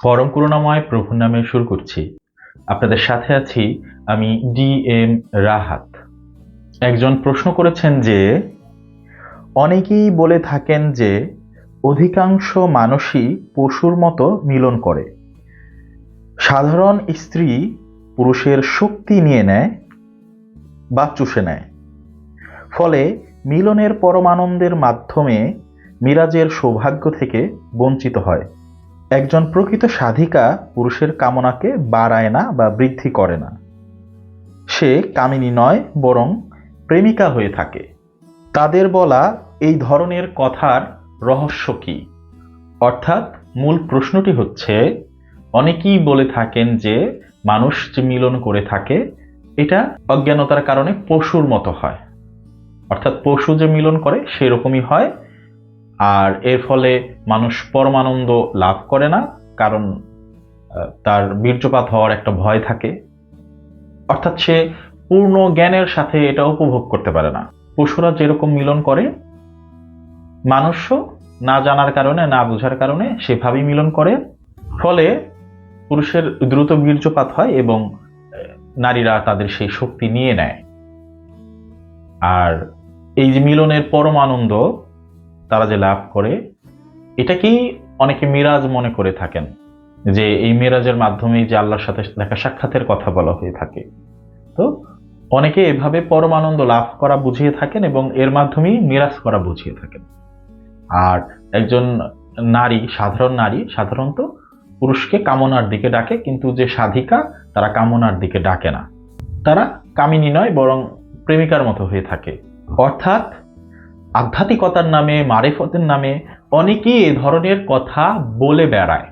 পরম করুণাময় প্রভুর নামে শুরু করছি। আপনাদের সাথে আছি আমি DM রাহাত। একজন প্রশ্ন করেছেন যে অনেকেই বলে থাকেন যে অধিকাংশ মানুষই পশুর মতো মিলন করে। সাধারণ স্ত্রী পুরুষের শক্তি নিয়ে নেয় বা চুষে নেয়, ফলে মিলনের পরমানন্দের মাধ্যমে মিরাজের সৌভাগ্য থেকে বঞ্চিত হয়। একজন প্রকৃত সাধিকা পুরুষের কামনাকে বাড়ায় না বা বৃদ্ধি করে না। সে কামিনী নয়, বরং প্রেমিকা হয়ে থাকে। তাদের বলা এই ধরনের কথার রহস্য কি? অর্থাৎ মূল প্রশ্নটি হচ্ছে, অনেকেই বলে থাকেন যে মানুষ যে মিলন করে থাকে এটা অজ্ঞানতার কারণে পশুর মতো হয়, অর্থাৎ পশু যে মিলন করে সেরকমই হয়। আর এর ফলে মানুষ পরমানন্দ লাভ করে না, কারণ তার বীর্যপাত হওয়ার একটা ভয় থাকে। অর্থাৎ সে পূর্ণ জ্ঞানের সাথে এটা উপভোগ করতে পারে না। পশুরা যেরকম মিলন করে, মানুষও না জানার কারণে, না বোঝার কারণে সেভাবেই মিলন করে। ফলে পুরুষের দ্রুত বীর্যপাত হয় এবং নারীরা তাদের সেই শক্তি নিয়ে নেয়। আর এই যে মিলনের পরম আনন্দ তারা যে লাভ করে, এটাকেই অনেকে মিরাজ মনে করে থাকেন, যে এই মিরাজের মাধ্যমেই যে আল্লাহর সাথে দেখা সাক্ষাতের কথা বলা হয়ে থাকে। তো অনেকে এভাবে পরমানন্দ লাভ করা বুঝিয়ে থাকেন এবং এর মাধ্যমেই মিরাজ করা বুঝিয়ে থাকেন। আর একজন নারী, সাধারণ নারী সাধারণত পুরুষকে কামনার দিকে ডাকে, কিন্তু যে সাধিকা তারা কামনার দিকে ডাকে না, তারা কামিনী নয় বরং প্রেমিকার মতো হয়ে থাকে। অর্থাৎ আধ্যাত্মিকতার নামে, মারেফতের নামে অনেকেই এ ধরনের কথা বলে বেড়ায়।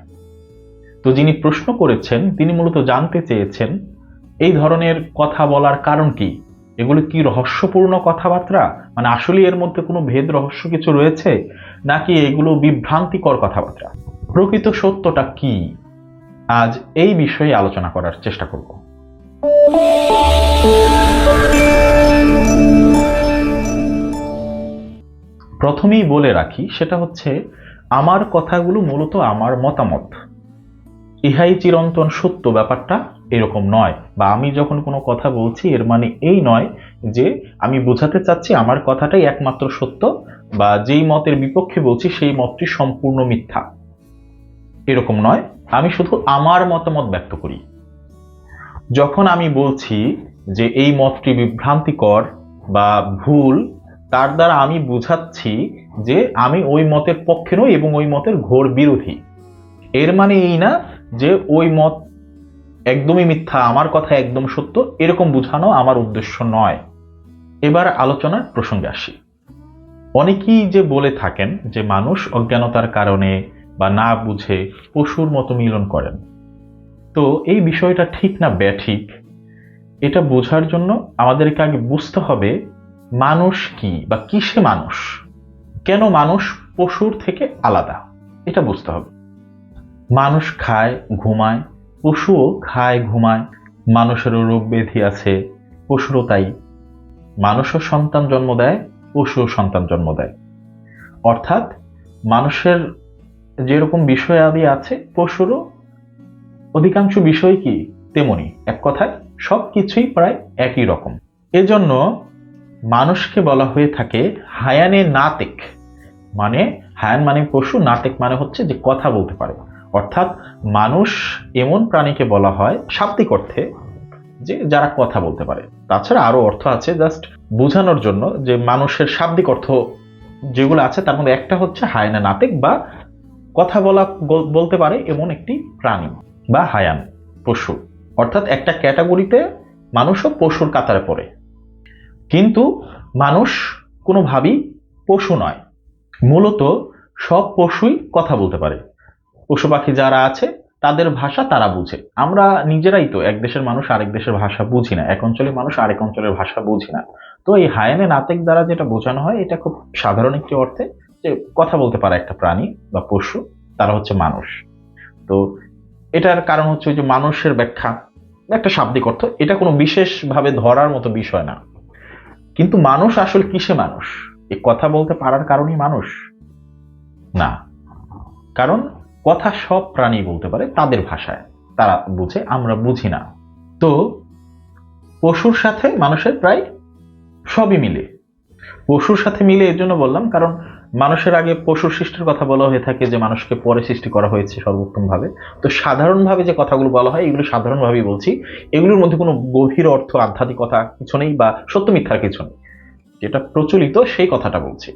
তো যিনি প্রশ্ন করেছেন তিনি মূলত জানতে চেয়েছেন এই ধরনের কথা বলার কারণ কি, এগুলো কি রহস্যপূর্ণ কথাবার্তা, মানে আসলে এর মধ্যে কোনো ভেদ রহস্য কিছু রয়েছে, নাকি এগুলো বিভ্রান্তিকর কথাবার্তা, প্রকৃত সত্যটা কি? আজ এই বিষয়ে আলোচনা করার চেষ্টা করব। প্রথমেই বলে রাখি, সেটা হচ্ছে আমার কথাগুলো মূলত আমার মতামত, ইহাই চিরন্তন সত্য, ব্যাপারটা এরকম নয়। বা আমি যখন কোনো কথা বলছি এর মানে এই নয় যে আমি বোঝাতে চাচ্ছি আমার কথাটাই একমাত্র সত্য, বা যেই মতের বিপক্ষে বলছি সেই মতটি সম্পূর্ণ মিথ্যা, এরকম নয়। আমি শুধু আমার মতামত ব্যক্ত করি। যখন আমি বলছি যে এই মতটি বিভ্রান্তিকর বা ভুল, তার দ্বারা আমি বুঝাচ্ছি যে আমি ওই মতের পক্ষে নই এবং ওই মতের ঘোর বিরোধী। এর মানে এই না যে ওই মত একদমই মিথ্যা, আমার কথা একদম সত্য, এরকম বোঝানো আমার উদ্দেশ্য নয়। এবার আলোচনার প্রসঙ্গে আসি। অনেকেই যে বলে থাকেন যে মানুষ অজ্ঞানতার কারণে বা না বুঝে পশুর মতো মিলন করেন। তো এই বিষয়টা ঠিক না ব্যাঠিক, এটা বোঝার জন্য আমাদেরকে আগে বুঝতে হবে মানুষ কি বা কিসে মানুষ, কেন মানুষ পশুর থেকে আলাদা, এটা বুঝতে হবে। মানুষ খায়, ঘুমায়, পশুও খায়, ঘুমায়। মানুষেরও রোগ ব্যাধি আছে, পশুরও তাই। মানুষও সন্তান জন্ম দেয়, পশুও সন্তান জন্ম দেয়। অর্থাৎ মানুষের যেরকম বিষয় আদি আছে, পশুরও অধিকাংশ বিষয় কি তেমনি। এক কথায় সবকিছুই প্রায় একই রকম। এজন্য মানুষকে বলা হয়ে থাকে হায়ানে নাতেক, মানে হায়ান মানে পশু, নাতেক মানে হচ্ছে যে কথা বলতে পারে। অর্থাৎ মানুষ এমন প্রাণীকে বলা হয় শাব্দিক অর্থে যে যারা কথা বলতে পারে। তাছাড়া আরো অর্থ আছে, জাস্ট বোঝানোর জন্য যে মানুষের শাব্দিক অর্থ যেগুলো আছে তার মধ্যে একটা হচ্ছে হায়ানা নাতেক, বা কথা বলতে পারে এমন একটি প্রাণী বা হায়ান, পশু। অর্থাৎ একটা ক্যাটাগরিতে মানুষও পশুর কাতারে পড়ে, কিন্তু মানুষ কোনোভাবেই পশু নয়। মূলত সব পশুই কথা বলতে পারে। পশু পাখি যারা আছে তাদের ভাষা তারা বুঝে। আমরা নিজেরাই তো এক দেশের মানুষ আরেক দেশের ভাষা বুঝি না, এক অঞ্চলের মানুষ আরেক অঞ্চলের ভাষা বুঝি না। তো এই হায়ানে নাতেক দ্বারা যেটা বোঝানো হয়, এটা খুব সাধারণ একটি অর্থে যে কথা বলতে পারে একটা প্রাণী বা পশু, তারা হচ্ছে মানুষ। তো এটার কারণ হচ্ছে যে মানুষের ব্যাখ্যা, একটা শাব্দিক অর্থ, এটা কোনো বিশেষভাবে ধরার মতো বিষয় না। কিন্তু মানুষ আসলে কিসে মানুষ? এই কথা বলতে পারার কারণেই মানুষ না, কারণ কথা সব প্রাণী বলতে পারে তাদের ভাষায়, তারা বুঝে, আমরা বুঝি না। তো পশুর সাথে মানুষের প্রায় সবই মিলে। পশুর সাথে মিলে এর জন্য বললাম কারণ মানুষের আগে পশুর সৃষ্টির কথা বলা হয়ে থাকে, যে মানুষকে পরে সৃষ্টি করা হয়েছে সর্বোত্তম ভাবে। তো সাধারণভাবে যে কথাগুলো বলা হয় এগুলো সাধারণভাবেই বলছি, এগুলোর মধ্যে কোনো গভীর অর্থ আধ্যাত্মিকতা কিছু নেই বা সত্য মিথ্যার কিছু নেই, যেটা প্রচলিত সেই কথাটা বলছি।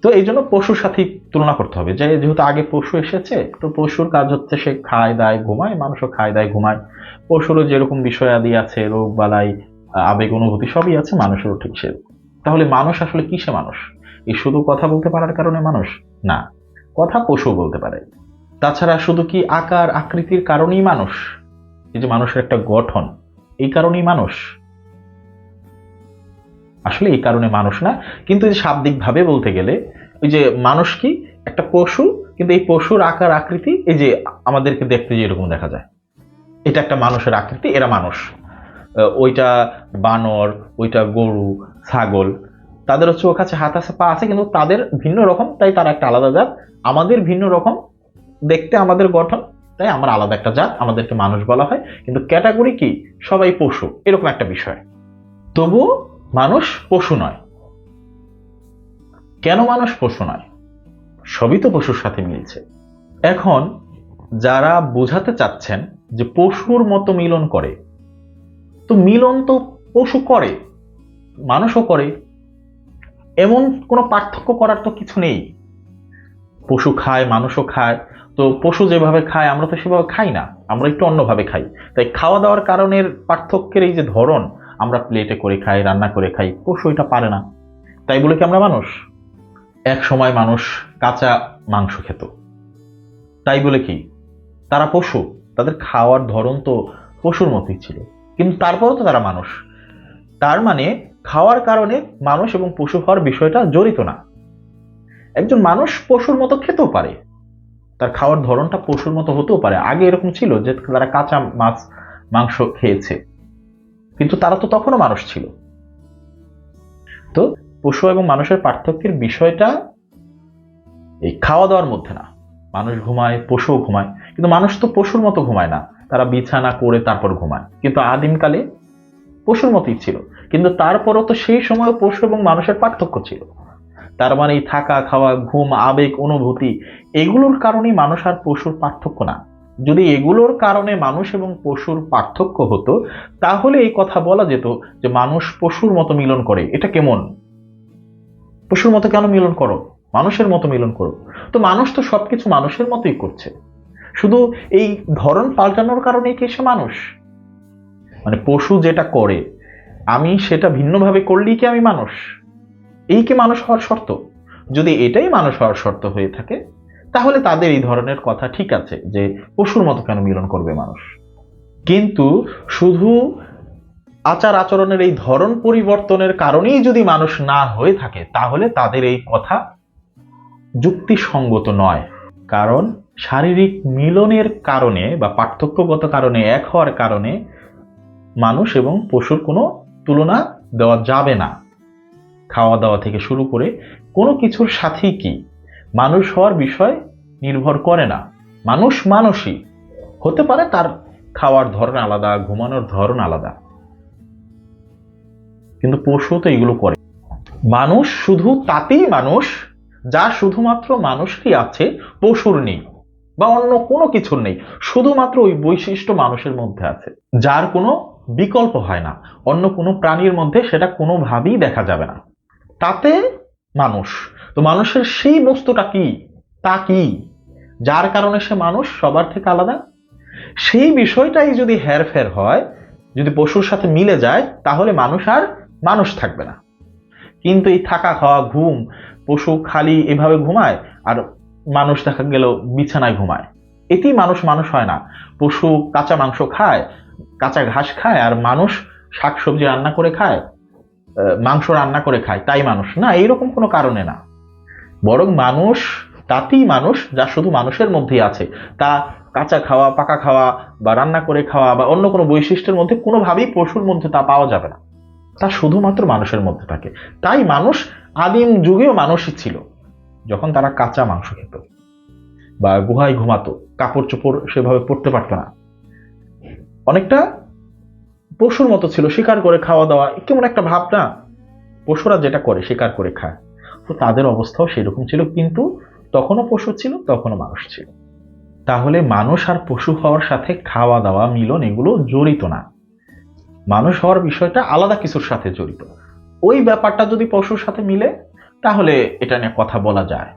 তো এই জন্য পশুর সাথেই তুলনা করতে হবে, যে যেহেতু আগে পশু এসেছে, তো পশুর কাজ হচ্ছে সে খায় দায় ঘুমায়, মানুষও খায় দায় ঘুমায়। পশুরও যেরকম বিষয়াদি আছে, রোগ বালাই, আবেগ অনুভূতি সবই আছে, মানুষেরও ঠিক সে। তাহলে মানুষ আসলে কিসে মানুষ? এই শুধু কথা বলতে পারার কারণে মানুষ না, কথা পশু বলতে পারে। তাছাড়া শুধু কি আকার আকৃতির কারণেই মানুষ? এই যে মানুষের একটা গঠন, এই কারণেই মানুষ? আসলে এই কারণে মানুষ না, কিন্তু শাব্দিক ভাবে বলতে গেলে ওই যে মানুষ কি একটা পশু, কিন্তু এই পশুর আকার আকৃতি এই যে আমাদেরকে দেখতে যেরকম দেখা যায়, এটা একটা মানুষের আকৃতি, এরা মানুষ। ওইটা বানর, ওইটা গরু, ছাগল, তাদেরও চোখ আছে, হাত আছে, পা আছে, কিন্তু তাদের ভিন্ন রকম, তাই তারা একটা আলাদা জাত। আমাদের ভিন্ন রকম দেখতে, আমাদের গঠন, তাই আমরা আলাদা একটা জাত, আমাদেরকে মানুষ বলা হয়। কিন্তু ক্যাটাগরি কি, সবাই পশু, এরকম একটা বিষয়। তবুও মানুষ পশু নয়। কেন মানুষ পশু নয়? সবই তো পশুর সাথে মিলছে। এখন যারা বোঝাতে চাচ্ছেন যে পশুর মতো মিলন করে, তো মিলন তো পশু করে, মানুষও করে, এমন কোনো পার্থক্য করার তো কিছু নেই। পশু খায়, মানুষও খায়, তো পশু যেভাবে খায় আমরা তো সেভাবে খাই না, আমরা একটু অন্যভাবে খাই। তাই খাওয়া দাওয়ার কারণের পার্থক্যের এই যে ধরন, আমরা প্লেটে করে খাই, রান্না করে খাই, পশু এটা পারে না। তাই বলে কি আমরা মানুষ? এক সময় মানুষ কাঁচা মাংস খেত, তাই বলে কি তারা পশু? তাদের খাওয়ার ধরন তো পশুর মতোই ছিল, কিন্তু তারপরেও তো তারা মানুষ। তার মানে খাওয়ার কারণে মানুষ এবং পশু হওয়ার বিষয়টা জড়িত না। একজন মানুষ পশুর মতো খেতেও পারে, তার খাওয়ার ধরনটা পশুর মতো হতেও পারে। আগে এরকম ছিল যে তারা কাঁচা মাছ মাংস খেয়েছে, কিন্তু তারা তো তখনও মানুষ ছিল। তো পশু এবং মানুষের পার্থক্যের বিষয়টা এই খাওয়া দাওয়ার মধ্যে না। মানুষ ঘুমায়, পশুও ঘুমায়, কিন্তু মানুষ তো পশুর মতো ঘুমায় না, তারা বিছানা করে তারপর ঘুমায়। কিন্তু আদিমকালে পশুর মতোই ছিল, কিন্তু তারপরও তো সেই সময় পশু এবং মানুষের পার্থক্য ছিল। তার মানে এই থাকা, খাওয়া, ঘুম, আবেগ, অনুভূতি, এগুলোর কারণেই মানুষ আর পশুর পার্থক্য না। যদি এগুলোর কারণে মানুষ এবং পশুর পার্থক্য হতো, তাহলে এই কথা বলা যেত যে মানুষ পশুর মতো মিলন করে। এটা কেমন? পশুর মতো কেন মিলন করো? মানুষের মতো মিলন করো। তো মানুষ তো সবকিছু মানুষের মতোই করছে, শুধু এই ধরন পাল্টানোর কারণেই কি সে মানুষ? মানে পশু যেটা করে আমি সেটা ভিন্নভাবে করলেই কি আমি মানুষ? এই কি মানুষ হওয়ার শর্ত? যদি এটাই মানুষ হওয়ার শর্ত হয়ে থাকে, তাহলে তাদের এই ধরনের কথা ঠিক আছে, যে পশুর মতো কেন মিলন করবে মানুষ। কিন্তু শুধু আচার আচরণের এই ধরন পরিবর্তনের কারণেই যদি মানুষ না হয়ে থাকে, তাহলে তাদের এই কথা যুক্তিসঙ্গত নয়। কারণ শারীরিক মিলনের কারণে বা পার্থক্যগত কারণে, এক হওয়ার কারণে মানুষ এবং পশুর কোনো তুলনা দেওয়া যাবে না। খাওয়া দাওয়া থেকে শুরু করে কোনো কিছুর সাথেই কি মানুষ হওয়ার বিষয় নির্ভর করে না। মানুষ মানুষই হতে পারে, তার খাওয়ার ধরন আলাদা, ঘুমানোর ধরন আলাদা, কিন্তু পশু তো এগুলো করে। মানুষ শুধু তাতেই মানুষ যা শুধুমাত্র মানুষেরই আছে, পশুর নেই বা অন্য কোনো কিছুর নেই। শুধুমাত্র ওই বৈশিষ্ট্য মানুষের মধ্যে আছে, যার কোনো বিকল্প হয় না। অন্য কোনো প্রাণীর মধ্যে সেটা কোনোভাবেই দেখা যাবে না। তাতে মানুষ। তো মানুষের সেই বস্তুটা কি, তা কি, যার কারণে সে মানুষ, সবার থেকে আলাদা? সেই বিষয়টাই যদি হেরফের হয়, যদি পশুর সাথে মিলে যায়, তাহলে মানুষ আর মানুষ থাকবে না। কিন্তু এই থাকা, খাওয়া, ঘুম, পশু খালি এভাবে ঘুমায়, আর মানুষ দেখা গেল বিছানায় ঘুমায়, এতেই মানুষ মানুষ হয় না। পশু কাঁচা মাংস খায়, কাঁচা ঘাস খায়, আর মানুষ শাকসবজি রান্না করে খায়, মাংস রান্না করে খায়, তাই মানুষ না, এইরকম কোনো কারণে না। বরং মানুষ তাতেই মানুষ যা শুধু মানুষের মধ্যেই আছে। তা কাঁচা খাওয়া, পাকা খাওয়া, বা রান্না করে খাওয়া, বা অন্য কোনো বৈশিষ্ট্যের মধ্যে কোনোভাবেই পশুর মধ্যে তা পাওয়া যাবে না। তা শুধুমাত্র মানুষের মধ্যে থাকে। তাই মানুষ আদিম যুগেও মানুষই ছিল, যখন তারা কাঁচা মাংস খেত। বা গুহায় ঘুমাতো, কাপড় চোপড় সেভাবে পরতে পারতো না, অনেকটা পশুর মতো ছিল, শিকার করে খাওয়া দাওয়া, কেমন একটা ভাব না, পশুরা যেটা করে শিকার করে খায়। তো তাদের অবস্থাও সেরকম ছিল, কিন্তু তখনও পশু ছিল, তখনও মানুষ ছিল। তাহলে মানুষ আর পশু হওয়ার সাথে খাওয়া দাওয়া, মিলন এগুলো জড়িত না। মানুষ হওয়ার বিষয়টা আলাদা কিছুর সাথে জড়িত। ওই ব্যাপারটা যদি পশুর সাথে মিলে তাহলে এটা নিয়ে কথা বলা যায়।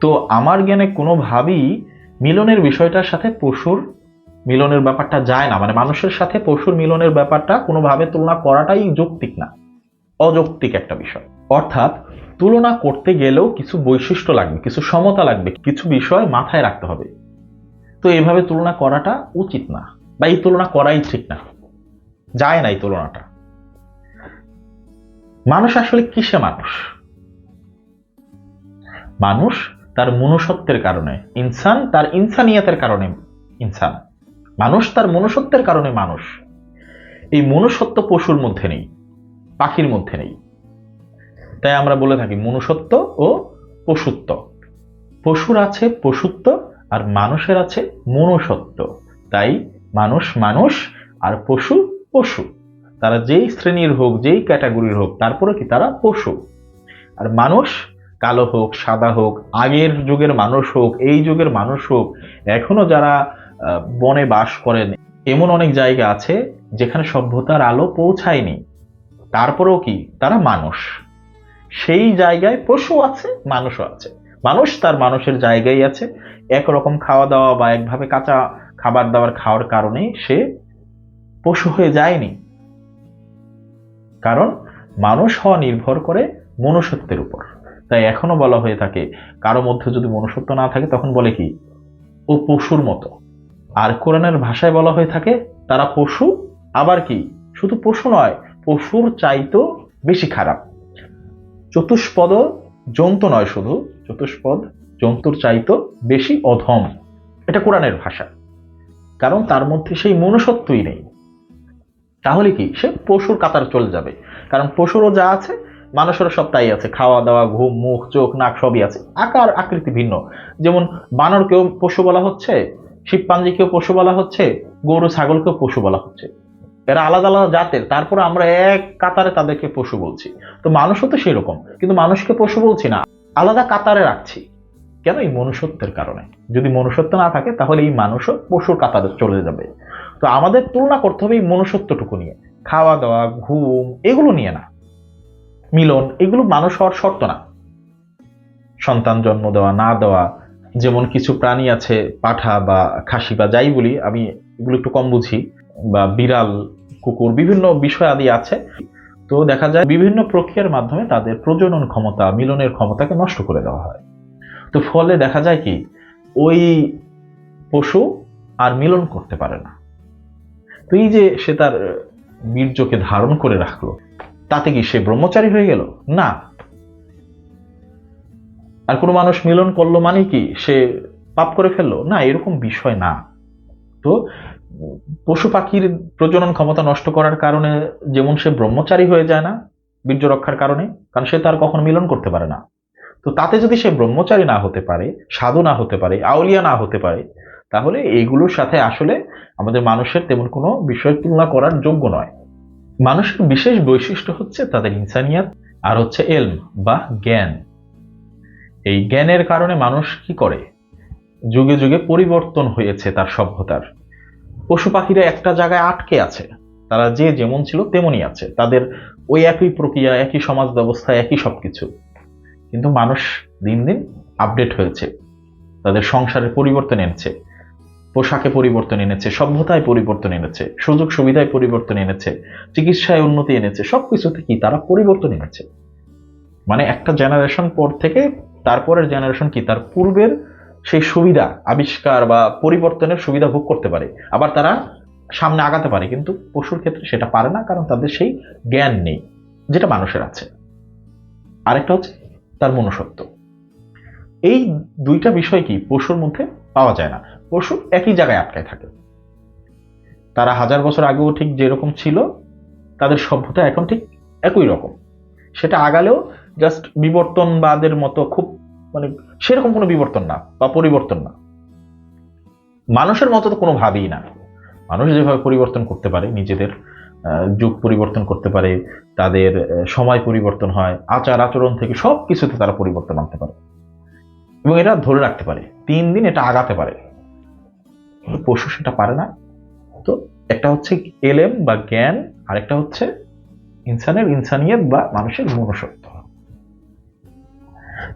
তো আমার জ্ঞানে কোনোভাবেই মিলনের বিষয়টার সাথে পশুর মিলনের ব্যাপারটা যায় না, মানে মানুষের সাথে পশুর মিলনের ব্যাপারটা কোনোভাবে তুলনা করাটাই যৌক্তিক না, অযৌক্তিক একটা বিষয়। অর্থাৎ তুলনা করতে গেলেও কিছু বৈশিষ্ট্য লাগবে, কিছু সমতা লাগবে, কিছু বিষয় মাথায় রাখতে হবে। তো এইভাবে তুলনা করাটা উচিত না, বা এই তুলনা করাই ঠিক না, যায় না এই তুলনাটা। মানুষ আসলে কিসে মানুষ? মানুষ তার মনুষ্যত্বের কারণে, ইনসান তার ইনসানিয়াতের কারণে ইনসান, মানুষ তার মনুষ্যত্বের কারণে মানুষ। এই মনুষ্যত্ব পশুর মধ্যে নেই, পাখির মধ্যে নেই। তাই আমরা বলে থাকি মনুষ্যত্ব ও পশুত্ব। পশুর আছে পশুত্ব আর মানুষের আছে মনুষ্যত্ব। তাই মানুষ মানুষ আর পশু পশু। তারা যেই শ্রেণীর হোক, যেই ক্যাটাগরির হোক, তারপরে কি তারা পশু। আর মানুষ কালো হোক, সাদা হোক, আগের যুগের মানুষ হোক, এই যুগের মানুষ হোক, এখনো যারা বনে বাস করেন, এমন অনেক জায়গা আছে যেখানে সভ্যতার আলো পৌঁছায়নি, তারপরেও কি তারা মানুষ। সেই জায়গায় পশু আছে, মানুষও আছে। মানুষ তার মানুষের জায়গায় আছে, একরকম খাওয়া দাওয়া বা একভাবে কাঁচা খাবার দাবার খাওয়ার কারণে সে পশু হয়ে যায়নি। কারণ মানুষ হওয়া নির্ভর করে মনুষ্যত্বের উপর। তাই এখনো বলা হয়ে থাকে কারো মধ্যে যদি মনুষ্যত্ব না থাকে তখন বলে কি ও পশুর মতো। আর কোরআনের ভাষায় বলা হয়ে থাকে তারা পশু, আবার কি শুধু পশু নয়, পশুর চাইতেও বেশি খারাপ। চতুষ্পদ জন্তু নয়, শুধু চতুষ্পদ জন্তুর চাইতেও বেশি অধম। এটা কোরআনের ভাষা, কারণ তার মধ্যে সেই মনুষ্যত্বই নেই। তাহলে কি সে পশুর কাতার চলে যাবে, কারণ পশুরও যা আছে মানুষেরও সব তাই আছে, খাওয়া দাওয়া, ঘুম, মুখ, চোখ, নাক সবই আছে, আকার আকৃতি ভিন্ন। যেমন বানরকেও পশু বলা হচ্ছে, শিবপাঞ্জিকেও পশু বলা হচ্ছে, গরু ছাগলকেও পশু বলা হচ্ছে। এরা আলাদা আলাদা জাতের, তারপরে আমরা এক কাতারে তাদেরকে পশু বলছি। তো মানুষও তো সেরকম, কিন্তু মানুষকে পশু বলছি না, আলাদা কাতারে রাখছি। কেন? এই মনুষ্যত্বের কারণে। যদি মনুষ্যত্ব না থাকে তাহলে এই মানুষও পশুর কাতারে চলে যাবে। তো আমাদের তুলনা করতে হবে এই মনুষ্যত্বটুকু নিয়ে, খাওয়া দাওয়া, ঘুম এগুলো নিয়ে না। মিলন এগুলো মানুষ হওয়ার শর্ত না। সন্তান জন্ম দেওয়া না দেওয়া, যেমন কিছু প্রাণী আছে, পাঠা বা খাসি বা যাই বলি, আমি এগুলো একটু কম বুঝি, বা বিড়াল, কুকুর, বিভিন্ন বিষয় আদি আছে। তো দেখা যায় বিভিন্ন প্রক্রিয়ার মাধ্যমে তাদের প্রজনন ক্ষমতা, মিলনের ক্ষমতাকে নষ্ট করে দেওয়া হয়। তো ফলে দেখা যায় কি ওই পশু আর মিলন করতে পারে না। তো এই যে সে তার বীর্যকে ধারণ করে রাখলো, তাতে কি সে ব্রহ্মচারী হয়ে গেল? না। আর কোনো মানুষ মিলন করলো মানে কি সে পাপ করে ফেললো? না, এরকম বিষয় না। তো পশু পাখির প্রজনন ক্ষমতা নষ্ট করার কারণে যেমন সে ব্রহ্মচারী হয়ে যায় না বীর্য রক্ষার কারণে, কারণ সে তার কখনো মিলন করতে পারে না। তো তাতে যদি সে ব্রহ্মচারী না হতে পারে, সাধু না হতে পারে, আউলিয়া না হতে পারে, তাহলে এইগুলোর সাথে আসলে আমাদের মানুষের তেমন কোনো বিষয় তুলনা করার যোগ্য নয়। মানুষের বিশেষ বৈশিষ্ট্য হচ্ছে তাদের ইনসানিয়াত, আর হচ্ছে এলম বা জ্ঞান। এই জ্ঞানের কারণে মানুষ কি করে, যুগে যুগে পরিবর্তন হয়েছে তার সভ্যতার। পশু পাখিরা একটা জায়গায় আটকে আছে, তারা যে যেমন ছিল তেমনই আছে, তাদের ওই একই প্রক্রিয়া, একই সমাজ ব্যবস্থা, একই সবকিছু। কিন্তু মানুষ দিন দিন আপডেট হয়েছে, তাদের সংসারে পরিবর্তন এনেছে, পোশাকে পরিবর্তন এনেছে, সভ্যতায় পরিবর্তন এনেছে, সুযোগ সুবিধায় পরিবর্তন এনেছে, চিকিৎসায় উন্নতি এনেছে, সবকিছুতে কি তারা পরিবর্তন এনেছে। মানে একটা জেনারেশন পর থেকে তারপরের জেনারেশন কি তার পূর্বের সেই সুবিধা আবিষ্কার বা পরিবর্তনের সুবিধা ভোগ করতে পারে, আবার তারা সামনে আগাতে পারে। কিন্তু পশুর ক্ষেত্রে সেটা পারে না, কারণ তাদের সেই জ্ঞান নেই যেটা মানুষের আছে। আরেকটা হচ্ছে তার মনুষ্যত্ব। এই দুইটা বিষয় কি পশুর মধ্যে পাওয়া যায় না। পশু একই জায়গায় আটকায় থাকে, তারা 1000 বছর আগেও ঠিক যেরকম ছিল, তাদের সভ্যতা এখন ঠিক একই রকম। সেটা আগালেও জাস্ট বিবর্তনবাদের মতো, খুব মানে সেরকম কোনো বিবর্তন না বা পরিবর্তন না। মানুষের মতো তো কোনো ভাবেই না। মানুষ যেভাবে পরিবর্তন করতে পারে, নিজেদের যুগ পরিবর্তন করতে পারে, তাদের সময় পরিবর্তন হয়, আচার আচরণ থেকে সব কিছুতে তারা পরিবর্তন আনতে পারে এবং এটা ধরে রাখতে পারে, 3 দিন এটা আগাতে পারে। পশু সেটা পারে না। তো একটা হচ্ছে এলেম বা জ্ঞান, আর একটা হচ্ছে ইনসানিয়ত বা মানুষের মনুষ্যত্ব।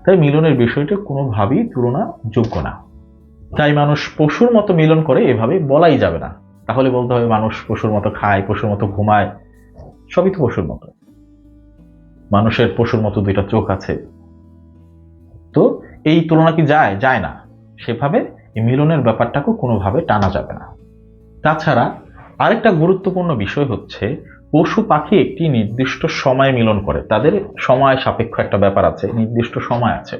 তাই মিলনের বিষয়টা কোনোভাবেই তুলনাযোগ্য না। তাই মানুষ পশুর মতো মিলন করে এভাবে বলাই যাবে না। তাহলে বলতে হবে মানুষ পশুর মতো খায়, পশুর মতো ঘুমায়, সবই তো পশুর মতো। মানুষের পশুর মতো 2টা চোখ আছে। তো এই তুলনা কি যায়? যায় না। সেভাবে এই মিলনের ব্যাপারটাকেও কোনোভাবে টানা যাবে না। তাছাড়া আরেকটা গুরুত্বপূর্ণ বিষয় হচ্ছে, পশু পাখি একটি নির্দিষ্ট সময় মিলন করে। তাদের সময় সাপেক্ষ একটা ব্যাপার আছে, নির্দিষ্ট সময় আছে।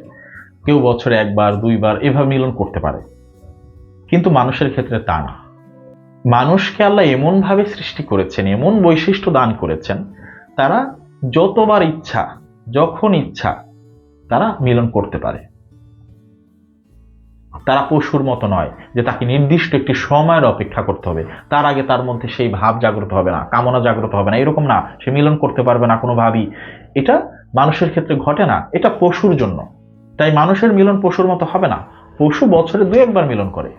কেউ বছরে 1বার 2বার এভাবে মিলন করতে পারে, কিন্তু মানুষের ক্ষেত্রে তা না। মানুষকে আল্লাহ এমন ভাবে সৃষ্টি করেছেন, এমন বৈশিষ্ট্য দান করেছেন, তারা যতবার ইচ্ছা, যখন ইচ্ছা তারা মিলন করতে পারে। তারা পশুর মতো নয় যে তাকে নির্দিষ্ট একটি সময়ের অপেক্ষা করতে হবে, তার আগে তার মধ্যে সেই ভাব জাগ্রত হবে না, কামনা জাগ্রত হবে না, এরকম না। সে মিলন করতে পারবে না কোনোভাবেই। এটা মানুষের ক্ষেত্রে ঘটে না, এটা পশুর জন্য। তাই মানুষের মিলন পশুর মতো হবে না। পশু বছরে 2-1বার মিলন করে,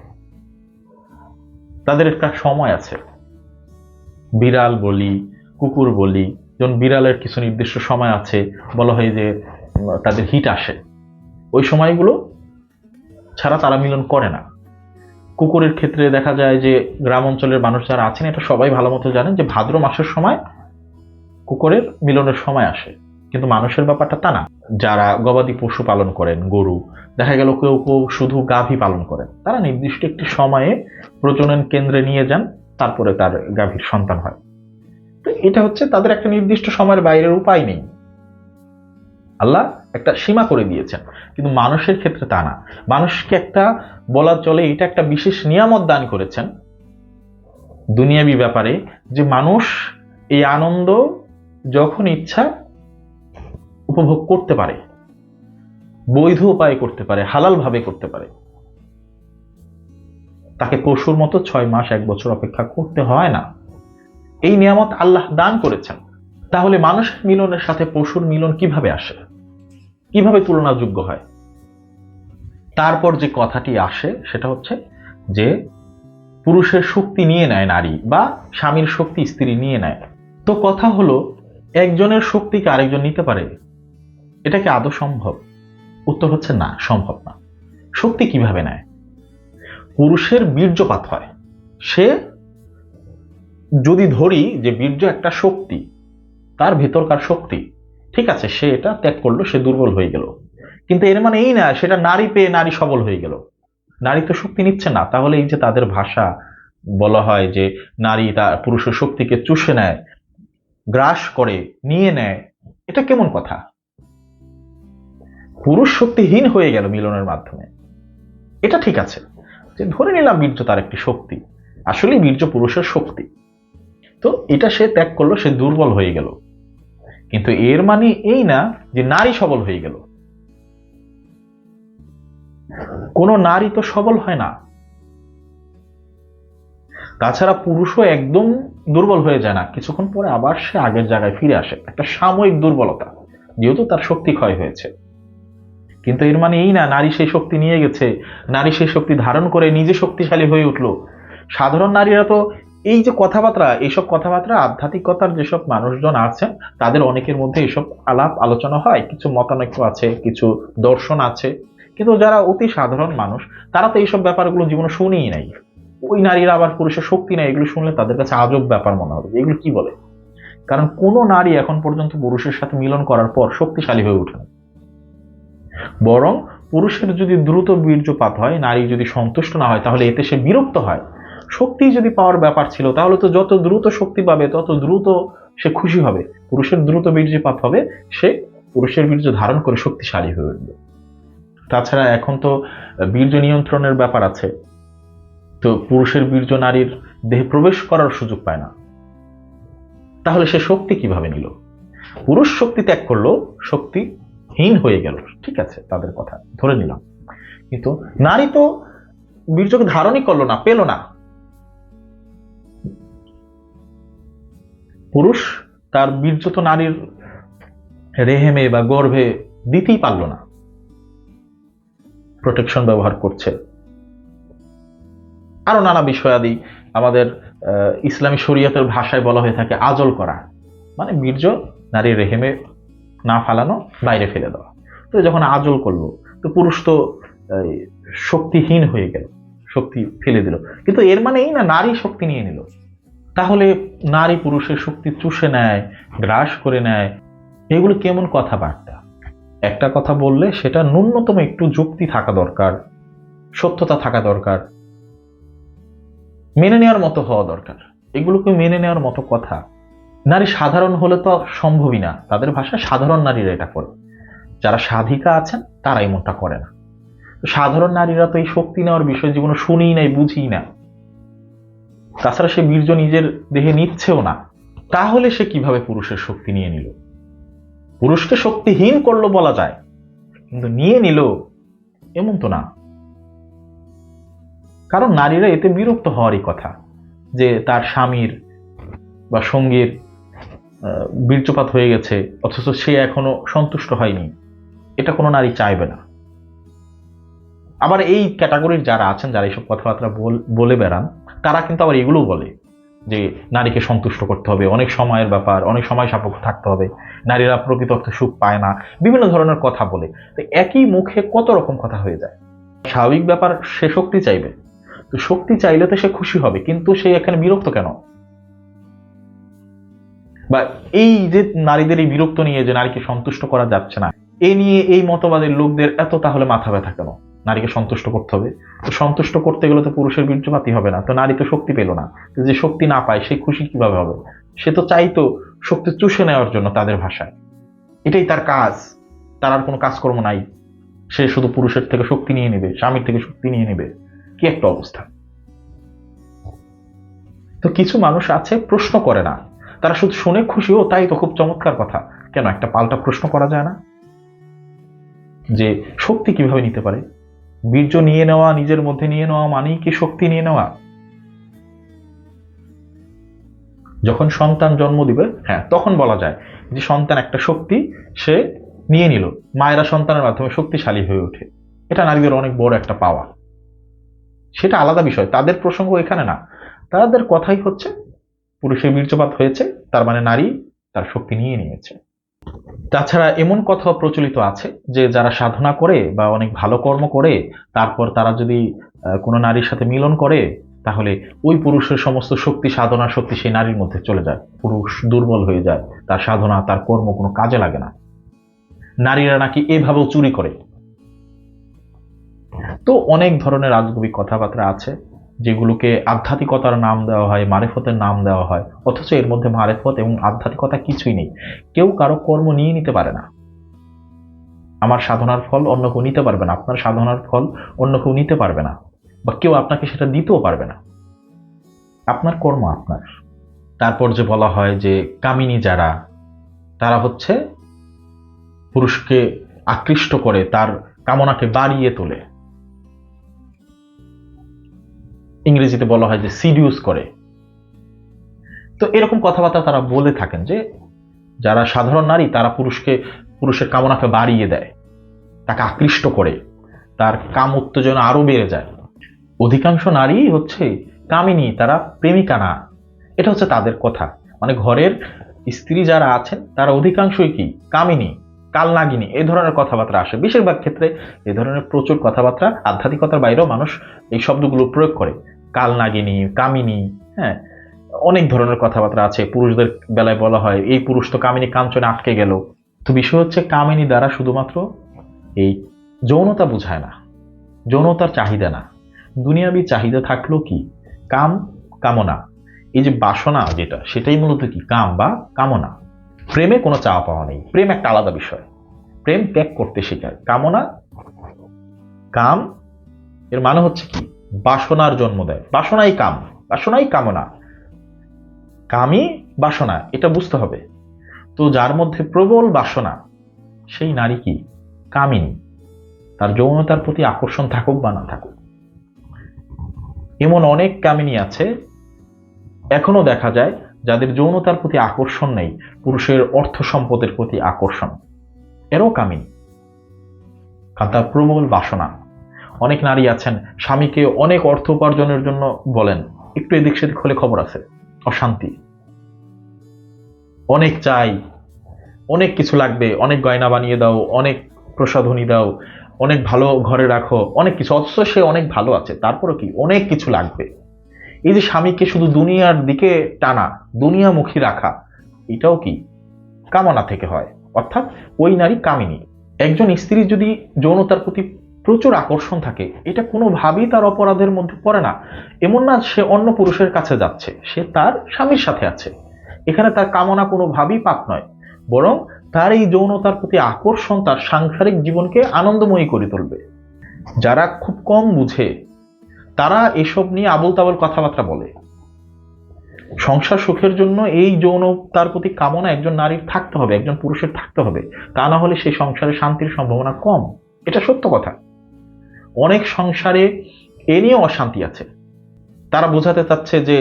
তাদের একটা সময় আছে। বিড়াল বলি, কুকুর বলি, যেমন বিড়ালের কিছু নির্দিষ্ট সময় আছে, বলা হয় যে তাদের হিট আসে, ওই সময়গুলো ছাড়া তারা মিলন করে না। কুকুরের ক্ষেত্রে দেখা যায় যে গ্রাম অঞ্চলের মানুষ যারা আছেন, এটা সবাই ভালো মতো জানেন যে ভাদ্র মাসের সময় কুকুরের মিলনের সময় আসে। কিন্তু মানুষের ব্যাপারটা তা না। যারা গবাদি পশু পালন করেন, গরু, দেখা গেল কেউ কেউ শুধু গাভী পালন করেন, তারা নির্দিষ্ট একটি সময়ে প্রজনন কেন্দ্রে নিয়ে যান, তারপরে তার গাভীর সন্তান হয়। তো এটা হচ্ছে তাদের একটা নির্দিষ্ট সময়ের বাইরের উপায় নেই, আল্লাহ একটা সীমা করে দিয়েছেন। কিন্তু মানুষের ক্ষেত্রে তা না। মানুষকে একটা বলা চলে এটা একটা বিশেষ নিয়ামত দান করেছেন দুনিয়াবি ব্যাপারে, যে মানুষ এই আনন্দ যখন ইচ্ছা উপভোগ করতে পারে, বৈধ উপায়ে করতে পারে, হালাল ভাবে করতে পারে। তাকে পশুর মতো 6 মাস 1 বছর অপেক্ষা করতে হয় না। এই নিয়ামত আল্লাহ দান করেছেন। তাহলে মানুষের মিলনের সাথে পশুর মিলন কিভাবে আসে, কিভাবে তুলনাযোগ্য হয়? তারপর যে কথাটি আসে সেটা হচ্ছে যে পুরুষের শক্তি নিয়ে নেয় নারী, বা স্বামীর শক্তি স্ত্রী নিয়ে নেয়। তো কথা হলো, একজনের শক্তিকে আরেকজন নিতে পারে? এটা কি আদৌ সম্ভব? উত্তর হচ্ছে না, সম্ভব না। শক্তি কিভাবে নেয়? পুরুষের বীর্যপাত হয়, সে যদি ধরি যে বীর্য একটা শক্তি, তার ভেতরকার শক্তি, ঠিক আছে, সে এটা ত্যাগ করলো, সে দুর্বল হয়ে গেল। কিন্তু এর মানে এই না সেটা নারী পেয়ে নারী সবল হয়ে গেল। নারী তো শক্তি নিচ্ছে না। তাহলে এই যে তাদের ভাষা বলা হয় যে নারী তার পুরুষের শক্তিকে চুষে নেয়, গ্রাস করে, নিয়ে নেয়, এটা কেমন কথা? পুরুষ শক্তিহীন হয়ে গেল মিলনের মাধ্যমে, এটা ঠিক আছে, যে ধরে নিলাম বীর্য তার একটি শক্তি, আসলে বীর্য পুরুষের শক্তি, তো এটা সে ত্যাগ করলো, সে দুর্বল হয়ে গেল। কিন্তু এর মানে এই না যে নারী সবল হয়ে গেল। কোন নারী তো সবল হয় না। তাছাড়া পুরুষও একদম দুর্বল হয়ে যায় না, কিছুক্ষণ পরে আবার সে আগের জায়গায় ফিরে আসে, একটা সাময়িক দুর্বলতা, যেহেতু তার শক্তি ক্ষয় হয়েছে। কিন্তু এর মানে এই না নারী সেই শক্তি নিয়ে গেছে, নারী সেই শক্তি ধারণ করে নিজে শক্তিশালী হয়ে উঠলো। সাধারণ নারীরা তো এই যে কথাবার্তা, এইসব কথাবার্তা আধ্যাত্মিকতার যেসব মানুষজন আছেন, তাদের অনেকের মধ্যে এইসব আলাপ আলোচনা হয়, কিছু মতানৈক্য আছে, কিছু দর্শন আছে। কিন্তু যারা অতি সাধারণ মানুষ, তারা তো এইসব ব্যাপারগুলো জীবনে শুনেই নাই। ওই নারীরা আবার পুরুষের শক্তি নেই, এগুলো শুনলে তাদের কাছে আজব ব্যাপার মনে হবে, এগুলো কি বলে। কারণ কোন নারী এখন পর্যন্ত পুরুষের সাথে মিলন করার পর শক্তিশালী হয়ে ওঠে না। বরং পুরুষের যদি দ্রুত বীর্যপাত হয়, নারী যদি সন্তুষ্ট না হয়, তাহলে এতে সে বিরক্ত হয়। শক্তি যদি পাওয়ার ব্যাপার ছিল, তাহলে তো যত দ্রুত শক্তি পাবে তত দ্রুত সে খুশি হবে। পুরুষের দ্রুত বীর্যপাত হবে, সে পুরুষের বীর্য ধারণ করে শক্তিশালী হয়ে উঠবে। তাছাড়া এখন তো বীর্য নিয়ন্ত্রণের ব্যাপার আছে, তো পুরুষের বীর্য নারীর দেহে প্রবেশ করার সুযোগ পায় না। তাহলে সে শক্তি কিভাবে নিল? পুরুষ শক্তি ত্যাগ করলো, শক্তিহীন হয়ে গেল, ঠিক আছে, তাদের কথা ধরে নিলাম। কিন্তু নারী তো বীর্যকে ধারণই করলো না, পেল না। পুরুষ তার বীর্য তো নারীর রেহেমে বা গর্ভে দিতেই পারল না, প্রোটেকশন ব্যবহার করছে। আরো নানা বিষয়াদি আমাদের ইসলামী শরীয়তের ভাষায় বলা হয়ে থাকে আজল করা, মানে বীর্য নারীর রেহেমে না ফালানো, বাইরে ফেলে দেওয়া। তো যখন আজল করলো, তো পুরুষ তো শক্তিহীন হয়ে গেল, শক্তি ফেলে দিল। কিন্তু এর মানে এই না নারী শক্তি নিয়ে নিল। তাহলে নারী পুরুষের শক্তি চুষে নেয়, গ্রাস করে নেয়, এগুলো কেমন কথাবার্তা? একটা কথা বললে সেটা ন্যূনতম একটু যুক্তি থাকা দরকার, সত্যতা থাকা দরকার, মেনে নেওয়ার মতো হওয়া দরকার। এগুলোকে মেনে নেওয়ার মতো কথা। নারী সাধারণ হলে তো সম্ভবই না, তাদের ভাষায় সাধারণ নারীরা এটা করে, যারা সাধিকা আছেন তারা এমনটা করে না। সাধারণ নারীরা তো এই শক্তি নেওয়ার বিষয় জীবনে শুনেই নাই, বুঝিই না। তাছাড়া সে বীর্য নিজের দেহে নিচ্ছেও না, তাহলে সে কিভাবে পুরুষের শক্তি নিয়ে নিল? পুরুষকে শক্তিহীন করলো বলা যায়, কিন্তু নিয়ে নিল এমন তো না। কারণ নারীরা এতে বিরক্ত হওয়ারই কথা, যে তার স্বামীর বা সঙ্গীর বীর্যপাত হয়ে গেছে অথচ সে এখনো সন্তুষ্ট হয়নি, এটা কোনো নারী চাইবে না। আবার এই ক্যাটাগরির যারা আছেন, যারা এইসব কথাবার্তা বলে বেড়ান, তারা কিন্তু আবার এগুলো বলে যে নারীকে সন্তুষ্ট করতে হবে, অনেক সময়ের ব্যাপার, অনেক সময় সাপেক্ষ থাকতে হবে, নারীরা প্রকৃত অর্থে সুখ পায় না, বিভিন্ন ধরনের কথা বলে। তো একই মুখে কত রকম কথা হয়ে যায়। স্বাভাবিক ব্যাপার, সে শক্তি চাইবে, তো শক্তি চাইলে তো সে খুশি হবে, কিন্তু সে এখানে বিরক্ত কেন? বা এই যে নারীদের এই বিরক্ত নিয়ে যে নারীকে সন্তুষ্ট করা যাচ্ছে না, এ নিয়ে এই মতবাদের লোকদের এত তাহলে মাথা ব্যথা কেন? নারীকে সন্তুষ্ট করতে হবে, তো সন্তুষ্ট করতে গেলে তো পুরুষের বীর্যপাতই হবে না, তো নারী তো শক্তি পেল না, যে শক্তি না পায় সে খুশি কিভাবে হবে? সে তো চাইতো শক্তি চুষে নেওয়ার জন্য, তাদের ভাষায় এটাই তার কাজ, তার আর কোনো কাজকর্ম নাই, সে শুধু পুরুষের থেকে শক্তি নিয়ে নেবে, স্বামীর থেকে শক্তি নিয়ে নেবে। কি একটা অবস্থা! তো কিছু মানুষ আছে প্রশ্ন করে না, তারা শুধু শুনে খুশি, ও তাই তো খুব চমৎকার কথা। কেন একটা পাল্টা প্রশ্ন করা যায় না যে শক্তি কিভাবে নিতে পারে? বীর্য নিয়ে নেওয়া, নিজের মধ্যে নিয়ে নেওয়া মানেই কি শক্তি নিয়ে নেওয়া? যখন সন্তান জন্ম দিবে, হ্যাঁ, তখন বলা যায় যে সন্তান একটা শক্তি সে নিয়ে নিল। মায়েরা সন্তানের মাধ্যমে শক্তিশালী হয়ে ওঠে, এটা নারীদের অনেক বড় একটা পাওয়া, সেটা আলাদা বিষয়, তাদের প্রসঙ্গ এখানে না। তাদের কথাই হচ্ছে পুরুষের বীর্যপাত হয়েছে, তার মানে নারী তার শক্তি নিয়ে নিয়েছে। তাছাড়া এমন কথাও প্রচলিত আছে যে যারা সাধনা করে বা অনেক ভালো কর্ম করে, তারপর তারা যদি কোনো নারীর সাথে মিলন করে, তাহলে ওই পুরুষের সমস্ত শক্তি, সাধনা শক্তি সেই নারীর মধ্যে চলে যায়, পুরুষ দুর্বল হয়ে যায়, তার সাধনা তার কর্ম কোনো কাজে লাগে না। নারীরা নাকি এভাবেও চুরি করে। তো অনেক ধরনের আজগুবি কথাবার্তা আছে যেগুলোকে আধ্যাত্মিকতার নাম দেওয়া হয়, মারেফতের নাম দেওয়া হয়, অথচ এর মধ্যে মারেফত এবং আধ্যাত্মিকতা কিছুই নেই। কেউ কারো কর্ম নিয়ে নিতে পারে না। আমার সাধনার ফল অন্য কেউ নিতে পারবে না, আপনার সাধনার ফল অন্য কেউ নিতে পারবে না, বা কেউ আপনাকে সেটা দিতেও পারবে না। আপনার কর্ম আপনার। তারপর যে বলা হয় যে কামিনী যারা, তারা হচ্ছে পুরুষকে আকৃষ্ট করে, তার কামনাকে বাড়িয়ে তোলে। ইংরেজিতে বলা হয় যে সিডিউস করে। তো এরকম কথাবার্তা তারা বলে থাকেন যে যারা সাধারণ নারী তারা পুরুষের কামনাকে বাড়িয়ে দেয়, তাকে আকৃষ্ট করে, তার কাম উত্তেজনা আরো বেড়ে যায়। অধিকাংশ নারী হচ্ছে কামিনী, তারা প্রেমিকা না। এটা হচ্ছে তাদের কথা, মানে ঘরের স্ত্রী যারা আছেন তারা অধিকাংশই কি কামিনী, কালনাগিনী, এই ধরনের কথাবার্তা আসে। বেশিরভাগ ক্ষেত্রে এই ধরনের প্রচুর কথাবার্তা আধ্যাত্মিকতার বাইরেও মানুষ এই শব্দগুলো প্রয়োগ করে, কালনাগিনী, কামিনী। হ্যাঁ, অনেক ধরনের কথাবার্তা আছে। পুরুষদের বেলায় বলা হয় এই পুরুষ তো কামিনী কাঞ্চনে আটকে গেল। তো বিষয় হচ্ছে কামিনী দ্বারা শুধুমাত্র এই যৌনতা বোঝায় না, যৌনতার চাহিদা না, দুনিয়াবি চাহিদা থাকলো কি কাম, কামনা। এই যে বাসনা যেটা, সেটাই মূলত কি কাম বা কামনা। প্রেমে কোনো চাওয়া পাওয়া নেই, প্রেম একটা আলাদা বিষয়, প্রেম ত্যাগ করতে শেখায়। কামনা, কাম এর মানে হচ্ছে কি বাসনার জন্ম দেয়, বাসনাই কাম, বাসনাই কামনা, কামই বাসনা, এটা বুঝতে হবে। তো যার মধ্যে প্রবল বাসনা, সেই নারী কি কামিনী, তার যৌনতার প্রতি আকর্ষণ থাকুক বা না থাকুক। এমন অনেক কামিনী আছে, এখনো দেখা যায়, যাদের যৌনতার প্রতি আকর্ষণ নেই, পুরুষের অর্থ সম্পদের প্রতি আকর্ষণ। এরাও কামিনী, কারণ তার প্রবল বাসনা। অনেক নারী আছেন, স্বামীকে অনেক অর্থ উপার্জনের জন্য বলেন, একটু এদিক সেদিক হলে খবর আছে, অশান্তি, অনেক চাই, অনেক কিছু লাগবে, অনেক গয়না বানিয়ে দাও, অনেক প্রসাধনী দাও, অনেক ভালো ঘরে রাখো, অনেক কিছু, অথচ সে অনেক ভালো আছে, তারপরও কি অনেক কিছু লাগবে। এই যে স্বামীকে শুধু দুনিয়ার দিকে টানা, দুনিয়ামুখী রাখা, এটাও কি কামনা থেকে হয়, অর্থাৎ ওই নারী কামিনী। একজন স্ত্রীর যদি যৌনতার প্রতি প্রচুর আকর্ষণ থাকে, এটা কোনোভাবেই তার অপরাধের মধ্যে পড়ে না। এমন না সে অন্য পুরুষের কাছে যাচ্ছে, সে তার স্বামীর সাথে আছে, এখানে তার কামনা কোনোভাবেই পাপ নয়, বরং তার এই যৌনতার প্রতি আকর্ষণ তার সাংসারিক জীবনকে আনন্দময়ী করে তুলবে। যারা খুব কম বুঝে, তারা এসব নিয়ে আবোল তাবোল কথাবার্তা বলে। সংসার সুখের জন্য এই যৌনতার প্রতি কামনা একজন নারীর থাকতে হবে, একজন পুরুষের থাকতে হবে, তা না হলে সেই সংসারে শান্তির সম্ভাবনা কম। এটা সত্য কথা। অনেক সংসারে এ নিয়ে অশান্তি আছে। তারা বোঝাতে চাচ্ছে যে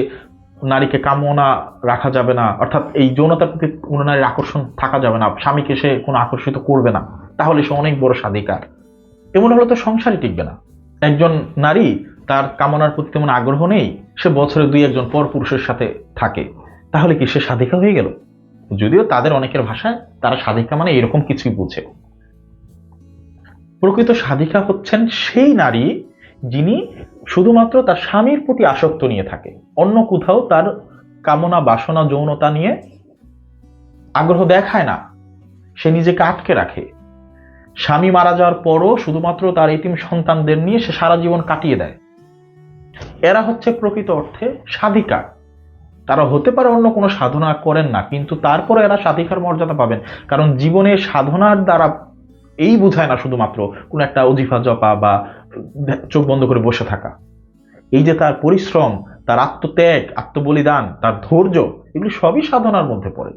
নারীকে কামনা রাখা যাবে না, অর্থাৎ এই যৌনতার প্রতি কোনো নারীর আকর্ষণ থাকা যাবে না, স্বামীকে সে কোনো আকর্ষিত করবে না, তাহলে সে অনেক বড় স্বাধিকার। এমন হলে তো সংসারই টিকবে না। একজন নারী, তার কামনার প্রতি তেমন আগ্রহ নেই, সে বছরে দুই একজন পর পুরুষের সাথে থাকে, তাহলে কি সে সাধিকা হয়ে গেল? যদিও তাদের অনেকের ভাষায় তারা সাধিকা মানে এরকম কিছুই বুঝে। প্রকৃত সাধিকা হচ্ছেন সেই নারী যিনি শুধুমাত্র তার স্বামীর প্রতি আসক্ত নিয়ে থাকে, অন্য কোথাও তার কামনা বাসনা যৌনতা নিয়ে আগ্রহ দেখায় না, সে নিজেকে আটকে রাখে। স্বামী মারা যাওয়ার পরও শুধুমাত্র তার এতিম সন্তানদের নিয়ে সে সারা জীবন কাটিয়ে দেয়। এরা হচ্ছে প্রকৃত অর্থে সাধিকা। তারা হতে পারে অন্য কোনো সাধনা করেন না, কিন্তু তারপরে এরা সাধিকার মর্যাদা পাবেন, কারণ জীবনে সাধনার দ্বারা এই বোঝায় না শুধুমাত্র কোন একটা অজিফা জপা বা চোখ বন্ধ করে বসে থাকা। এই যে তার পরিশ্রম, তার আত্মত্যাগ, আত্মবলিদান, তার ধৈর্য, এগুলি সবই সাধনার মধ্যে পড়ে।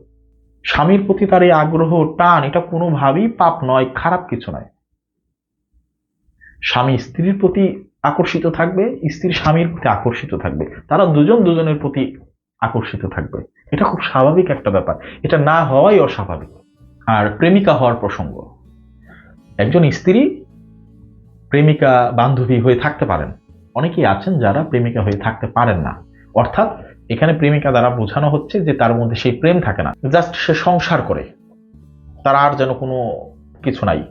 স্বামীর প্রতি তার এই আগ্রহ, টান, এটা কোনোভাবেই পাপ নয়, খারাপ কিছু নয়। স্বামী স্ত্রীর প্রতি আকর্ষিত থাকবে, স্ত্রী স্বামীর প্রতি আকর্ষিত থাকবে, তারা দুজন দুজনের প্রতি আকর্ষিত থাকবে। এটা খুব স্বাভাবিক একটা ব্যাপার, এটা না হওয়াই অস্বাভাবিক। আর প্রেমিকা হওয়ার প্রসঙ্গ, একজন স্ত্রী প্রেমিকা বান্ধবী হয়ে থাকতে পারেন, অনেকেই আছেন যারা প্রেমিকা হয়ে থাকতে পারেন না। অর্থাৎ এখানে প্রেমিকা দ্বারা বোঝানো হচ্ছে যে তার মধ্যে সেই প্রেম থাকে না, জাস্ট সে সংসার করে, তার আর যেন কোনো কিছু নাই,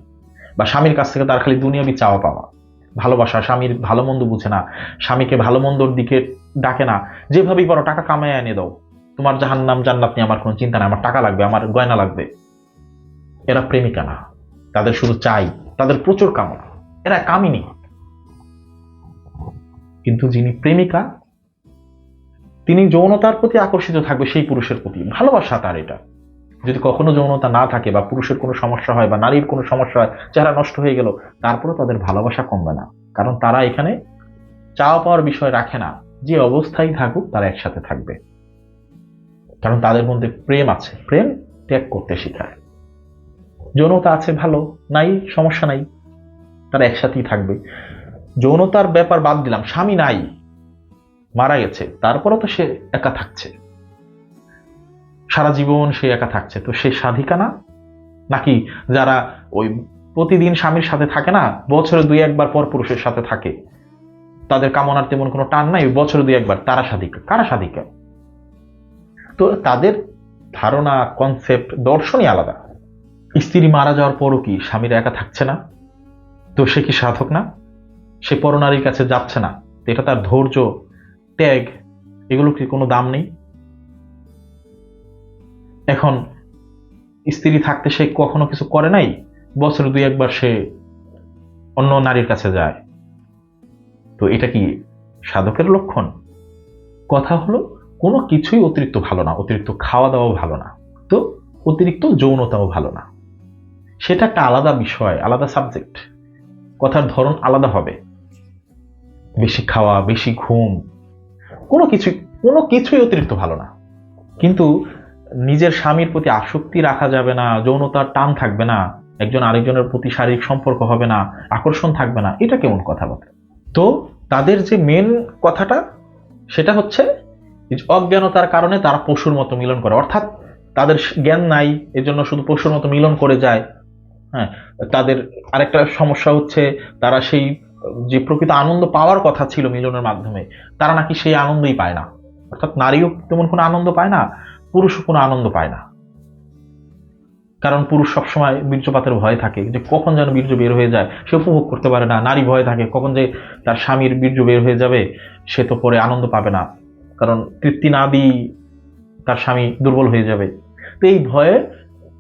বা স্বামীর কাছ থেকে তার খালি দুনিয়াবি চাওয়া পাওয়া, ভালোবাসা, স্বামীর ভালো মন্দ বুঝে না, স্বামীকে ভালো মন্দর দিকে ডাকে না, যেভাবেই পারো টাকা কামায় এনে দাও, তোমার জাহান্নাম জান্নাত নিয়ে আমার কোনো চিন্তা নাই, আমার টাকা লাগবে, আমার গয়না লাগবে। এরা প্রেমিকা না, তাদের শুধু চাই, তাদের প্রচুর কামনা, এরা কামিনী। কিন্তু যিনি প্রেমিকা, তিনি যৌনতার প্রতি আকর্ষিত থাকবে সেই পুরুষের প্রতি, ভালোবাসা তার এটা। যদি কখনো যৌনতা না থাকে বা পুরুষের কোনো সমস্যা হয় বা নারীর কোনো সমস্যা হয়, চেহারা নষ্ট হয়ে গেল, তারপরেও তাদের ভালোবাসা কমবে না, কারণ তারা এখানে চাওয়া পাওয়ার বিষয় রাখে না, যে অবস্থায় থাকুক তারা একসাথে থাকবে, কারণ তাদের মধ্যে প্রেম আছে, প্রেম ত্যাগ করতে শেখায়। যৌনতা আছে, ভালো, নাই সমস্যা নাই, তারা একসাথেই থাকবে। যৌনতার ব্যাপার বাদ দিলাম, স্বামী নাই, মারা গেছে, তারপরও তো সে একা থাকছে, সারা জীবন সে একা থাকছে, তো সে সাধিকা না? নাকি যারা ওই প্রতিদিন স্বামীর সাথে থাকে না, বছরে দুই একবার পর পুরুষের সাথে থাকে, তাদের কামনার তেমন কোনো টান নাই, বছরে দুই একবার, তারা সাধিকা? কারা সাধিকা? তো তাদের ধারণা, কনসেপ্ট, দর্শনই আলাদা। স্ত্রী মারা যাওয়ার পরও কি স্বামীরা একা থাকছে না? তো সে কি সাধক না? সে পরনারীর কাছে যাচ্ছে না? এটা তার ধৈর্য, ত্যাগ, এগুলো কি কোনো দাম নেই? এখন স্ত্রী থাকতে সে কখনো কিছু করে নাই, বছরে দুই একবার সে অন্য নারীর কাছে যায়, তো এটা কি সাধকের লক্ষণ? কথা হলো, কোনো কিছুই অতিরিক্ত ভালো না, অতিরিক্ত খাওয়া দাওয়াও ভালো না, তো অতিরিক্ত যৌনতাও ভালো না। সেটা একটা আলাদা বিষয়, আলাদা সাবজেক্ট, কথার ধরন আলাদা হবে। বেশি খাওয়া, বেশি ঘুম, কোনো কিছুই অতিরিক্ত ভালো না। কিন্তু নিজের স্বামীর প্রতি আসক্তি রাখা যাবে না, যৌনতার টান থাকবে না, একজন আরেকজনের প্রতি শারীরিক সম্পর্ক হবে না, আকর্ষণ থাকবে না, এটা কেমন কথাবার্তা? তো তাদের যে মেন কথাটা সেটা হচ্ছে অজ্ঞানতার কারণে তারা পশুর মতো মিলন করে, অর্থাৎ তাদের জ্ঞান নাই, এজন্য শুধু পশুর মতো মিলন করে যায়। হ্যাঁ, তাদের আরেকটা সমস্যা হচ্ছে তারা সেই যে প্রকৃত আনন্দ পাওয়ার কথা ছিল মিলনের মাধ্যমে, তারা নাকি সেই আনন্দই পায় না। অর্থাৎ নারীও তেমন কোনো আনন্দ পায় না, পুরুষও কোনো আনন্দ পায় না। কারণ পুরুষ সবসময় বীর্যপাতের ভয় থাকে, যে কখন যেন বীর্য বের হয়ে যায় সে উপভোগ করতে পারে না। নারী ভয় থাকে কখন যে তার স্বামীর বীর্য বের হয়ে যাবে, সে তো পরে আনন্দ পাবে না, কারণ তৃপ্তি না দিয়ে তার স্বামী দুর্বল হয়ে যাবে। তো এই ভয়ে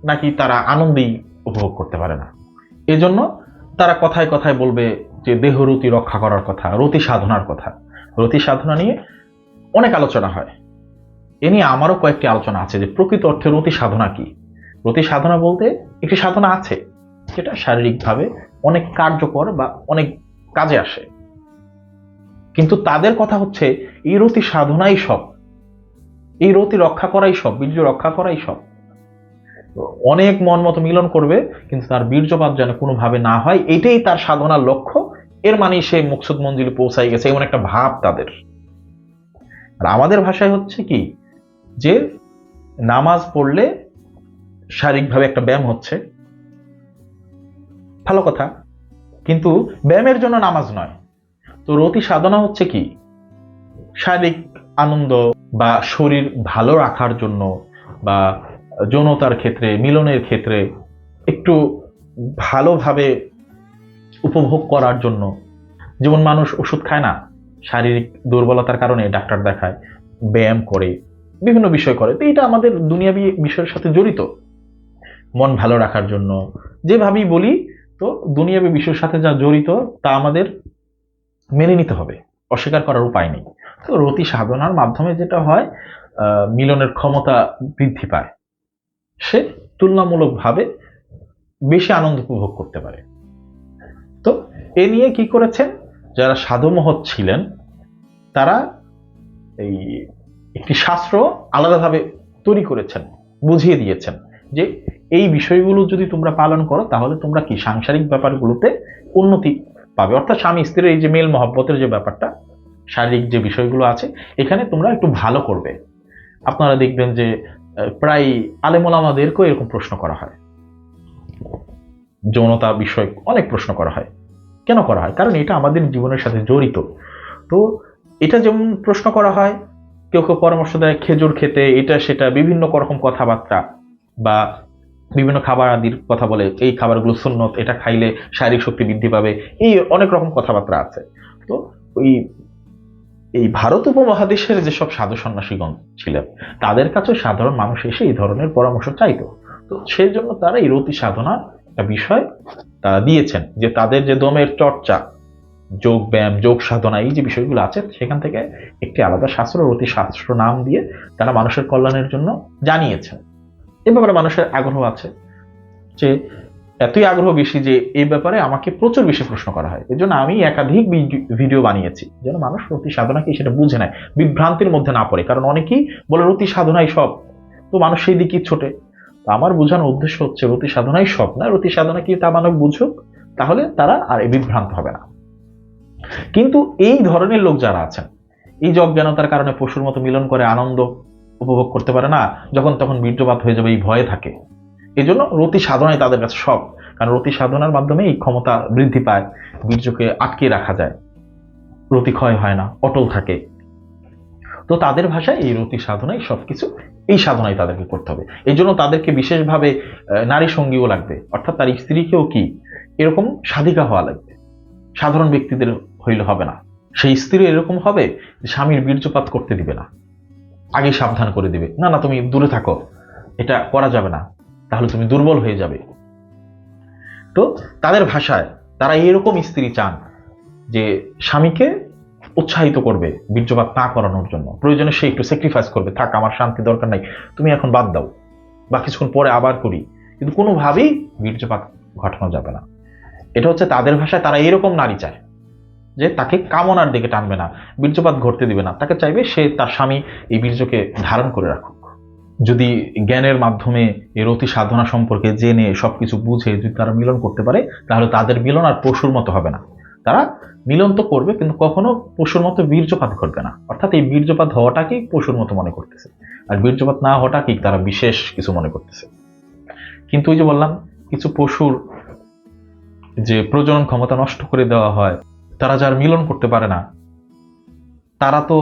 নাকি তারা আনন্দেই উপভোগ করতে পারে না। এজন্য তারা কথায় কথায় বলবে যে দেহরতি রক্ষা করার কথা, রতি সাধনার কথা। রতি সাধনা নিয়ে অনেক আলোচনা হয়, এ নিয়ে আমারও কয়েকটি আলোচনা আছে যে প্রকৃত অর্থে রতি সাধনা কি। রতি সাধনা বলতে একটি সাধনা আছে যেটা শারীরিকভাবে অনেক কার্যকর বা অনেক কাজে আসে, কিন্তু তাদের কথা হচ্ছে এই রতি সাধনাই সব, এই রতি রক্ষা করাই সব, বীর্য রক্ষা করাই সব। অনেক মন মতো মিলন করবে কিন্তু তার বীর্যপাত যেন কোনোভাবে না হয়, এটাই তার সাধনার লক্ষ্য। এর মানে সে মুকসুদ মঞ্জিলে পৌঁছাই গেছে, এমন একটা ভাব তাদের। আর আমাদের ভাষায় হচ্ছে কি, যে নামাজ পড়লে শারীরিকভাবে একটা ব্যায়াম হচ্ছে, ভালো কথা, কিন্তু ব্যায়ামের জন্য নামাজ নয়। তো রতি সাধনা হচ্ছে কি, শারীরিক আনন্দ বা শরীর ভালো রাখার জন্য বা যৌনতার ক্ষেত্রে, মিলনের ক্ষেত্রে একটু ভালোভাবে উপভোগ করার জন্য। যেমন মানুষ ওষুধ খায় না, শারীরিক দুর্বলতার কারণে ডাক্তার দেখায়, ব্যায়াম করে, বিভিন্ন বিষয় করে। তো এটা আমাদের দুনিয়াবি বিষয়ের সাথে জড়িত, মন ভালো রাখার জন্য যেভাবেই বলি। তো দুনিয়াবি বিষয়ের সাথে যা জড়িত তা আমাদের মেনে নিতে হবে, অস্বীকার করার উপায় নেই। তো রতি সাধনার মাধ্যমে যেটা হয়, মিলনের ক্ষমতা বৃদ্ধি পায়, সে তুলনামূলকভাবে বেশি আনন্দ উপভোগ করতে পারে। তো এ নিয়ে কি করেছেন যারা সাধু মহৎ ছিলেন, তারা এই একটি শাস্ত্র আলাদাভাবে তৈরি করেছেন, বুঝিয়ে দিয়েছেন যে এই বিষয়গুলো যদি তোমরা পালন করো তাহলে তোমরা কি সাংসারিক ব্যাপারগুলোতে উন্নতি পাবে। অর্থাৎ স্বামী স্ত্রীর এই যে মেল মহব্বতের যে ব্যাপারটা, শারীরিক যে বিষয়গুলো আছে, এখানে তোমরা একটু ভালো করবে। আপনারা দেখবেন যে প্রায় আলেমুলামাদেরকেও এরকম প্রশ্ন করা হয়, যৌনতা বিষয়ক অনেক প্রশ্ন করা হয়। কেন করা হয়? কারণ এটা আমাদের জীবনের সাথে জড়িত। তো এটা যেমন প্রশ্ন করা হয়, কেউ কেউ পরামর্শ দেয় খেজুর খেতে, এটা সেটা বিভিন্ন রকম কথাবার্তা, বা বিভিন্ন খাবার আদির কথা বলে, এই খাবারগুলো সুন্নত, এটা খাইলে শারীরিক শক্তি বৃদ্ধি পাবে, এই অনেক রকম কথাবার্তা আছে। তো ওই এই ভারত উপমহাদেশের যেসব সাধু সন্ন্যাসীগণ ছিলেন, তাদের কাছে সাধারণ মানুষ এসে এই ধরনের পরামর্শ চাইতো। তো সেই জন্য তারা এই রতি সাধনার একটা বিষয় তারা দিয়েছেন, যে তাদের যে দমের চর্চা, যোগ ব্যায়াম, যোগ সাধনা, এই যে বিষয়গুলো আছে, সেখান থেকে একটি আলাদা শাস্ত্র, রতি শাস্ত্র নাম দিয়ে তারা মানুষের কল্যাণের জন্য জানিয়েছেন। এ ব্যাপারে মানুষের আগ্রহ আছে, যে এতই আগ্রহ বেশি যে এই ব্যাপারে আমাকে প্রচুর বেশি প্রশ্ন করা হয়। এজন্য আমি একাধিক ভিডিও বানিয়েছি, যেন মানুষ রতি সাধনা কি সেটা বুঝে নেয়, বিভ্রান্তির মধ্যে না পড়ে। কারণ অনেকেই বলে রতি সাধনাই সব, তো মানুষ সেই দিকেই ছোটে। তো আমার বোঝানোর উদ্দেশ্য হচ্ছে রতি সাধনাই সব না, রতি সাধনা কি তা মানব বুঝুক, তাহলে তারা আর বিভ্রান্ত হবে না। কিন্তু এই ধরনের লোক যারা আছেন, এই যে অজ্ঞানতার কারণে পশুর মতো মিলন করে আনন্দ উপভোগ করতে পারে না, যখন তখন বীর্যপাত হয়ে যাবে এই ভয়ে থাকে, এই জন্য রতি সাধনাই তাদের কাছে সব। কারণ রতি সাধনার মাধ্যমে এই ক্ষমতা বৃদ্ধি পায়, বীর্যকে আটকে রাখা যায়, রতি ক্ষয় হয় না, অটল থাকে। তো তাদের ভাষায় এই রতি সাধনাই সবকিছু, এই সাধনাই তাদেরকে করতে হবে। এই জন্য তাদেরকে বিশেষভাবে নারী সঙ্গীও লাগবে, অর্থাৎ তার স্ত্রীকেও কি এরকম সাধিকা হওয়া লাগবে, সাধারণ ব্যক্তিদের হইলে হবে না। সেই স্ত্রী এরকম হবে স্বামীর বীর্যপাত করতে দিবে না, আগে সাবধান করে দিবে, না না তুমি দূরে থাকো, এটা করা যাবে না, তাহলে তুমি দুর্বল হয়ে যাবে। তো তাদের ভাষায় তারা এরকম স্ত্রী চান যে স্বামীকে উৎসাহিত করবে বীর্যপাত না করানোর জন্য, প্রয়োজনে সে একটু স্যাক্রিফাইস করবে, থাক আমার শান্তি দরকার নাই, তুমি এখন বাদ দাও, বা কিছুক্ষণ পরে আবার করি, কিন্তু কোনোভাবেই বীর্যপাত ঘটানো যাবে না। এটা হচ্ছে তাদের ভাষায় তারা এরকম নারী চায়, যে তাকে কামনার দিকে টানবে না, বীর্যপাত ঘটতে দিবে না, তাকে চাইবে সে তার স্বামী এই বীর্যকে ধারণ করে রাখুক। যদি জ্ঞানের মাধ্যমে এই রতি সাধনা সম্পর্কে জেনে সবকিছু বুঝে যদি তারা মিলন করতে পারে, তাহলে তাদের মিলন আর পশুর মতো হবে না, তারা মিলন তো করবে, কিন্তু কখনো পশুর মতো বীর্যপাত ঘটবে না। অর্থাৎ এই বীর্যপাত হওয়াটাকেই পশুর মতো মনে করতেছে, আর বীর্যপাত না হওয়াটাকেই তারা বিশেষ কিছু মনে করতেছে। কিন্তু ওই যে বললাম, কিছু পশুর যে প্রজনন ক্ষমতা নষ্ট করে দেওয়া হয়, তারা যার মিলন করতে পারে না, তারা তো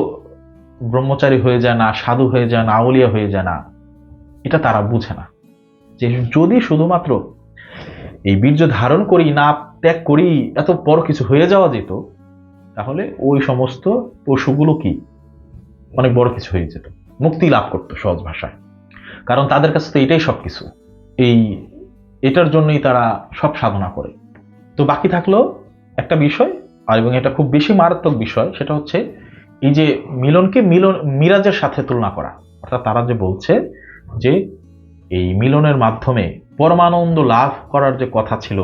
ব্রহ্মচারী হয়ে যায় না, সাধু হয়ে যায় না, আউলিয়া হয়ে যায় না, এটা তারা বুঝে না। যে যদি শুধুমাত্র এই বীর্য ধারণ করি, না ত্যাগ করি, এত বড় কিছু হয়ে যাওয়া যেত, তাহলে ওই সমস্ত পশুগুলো কি অনেক বড় কিছু হয়ে যেত, মুক্তি লাভ করতো সহজ ভাষায়। কারণ তাদের কাছে তো এটাই সবকিছু, এটার জন্যই তারা সব সাধনা করে। তো বাকি থাকলো একটা বিষয়, আর এবং এটা খুব বেশি মারাত্মক বিষয়, সেটা হচ্ছে এই যে মিলনকে মিরাজের সাথে তুলনা করা। অর্থাৎ তারা যে বলছে যে এই মিলনের মাধ্যমে পরমানন্দ লাভ করার যে কথা ছিল,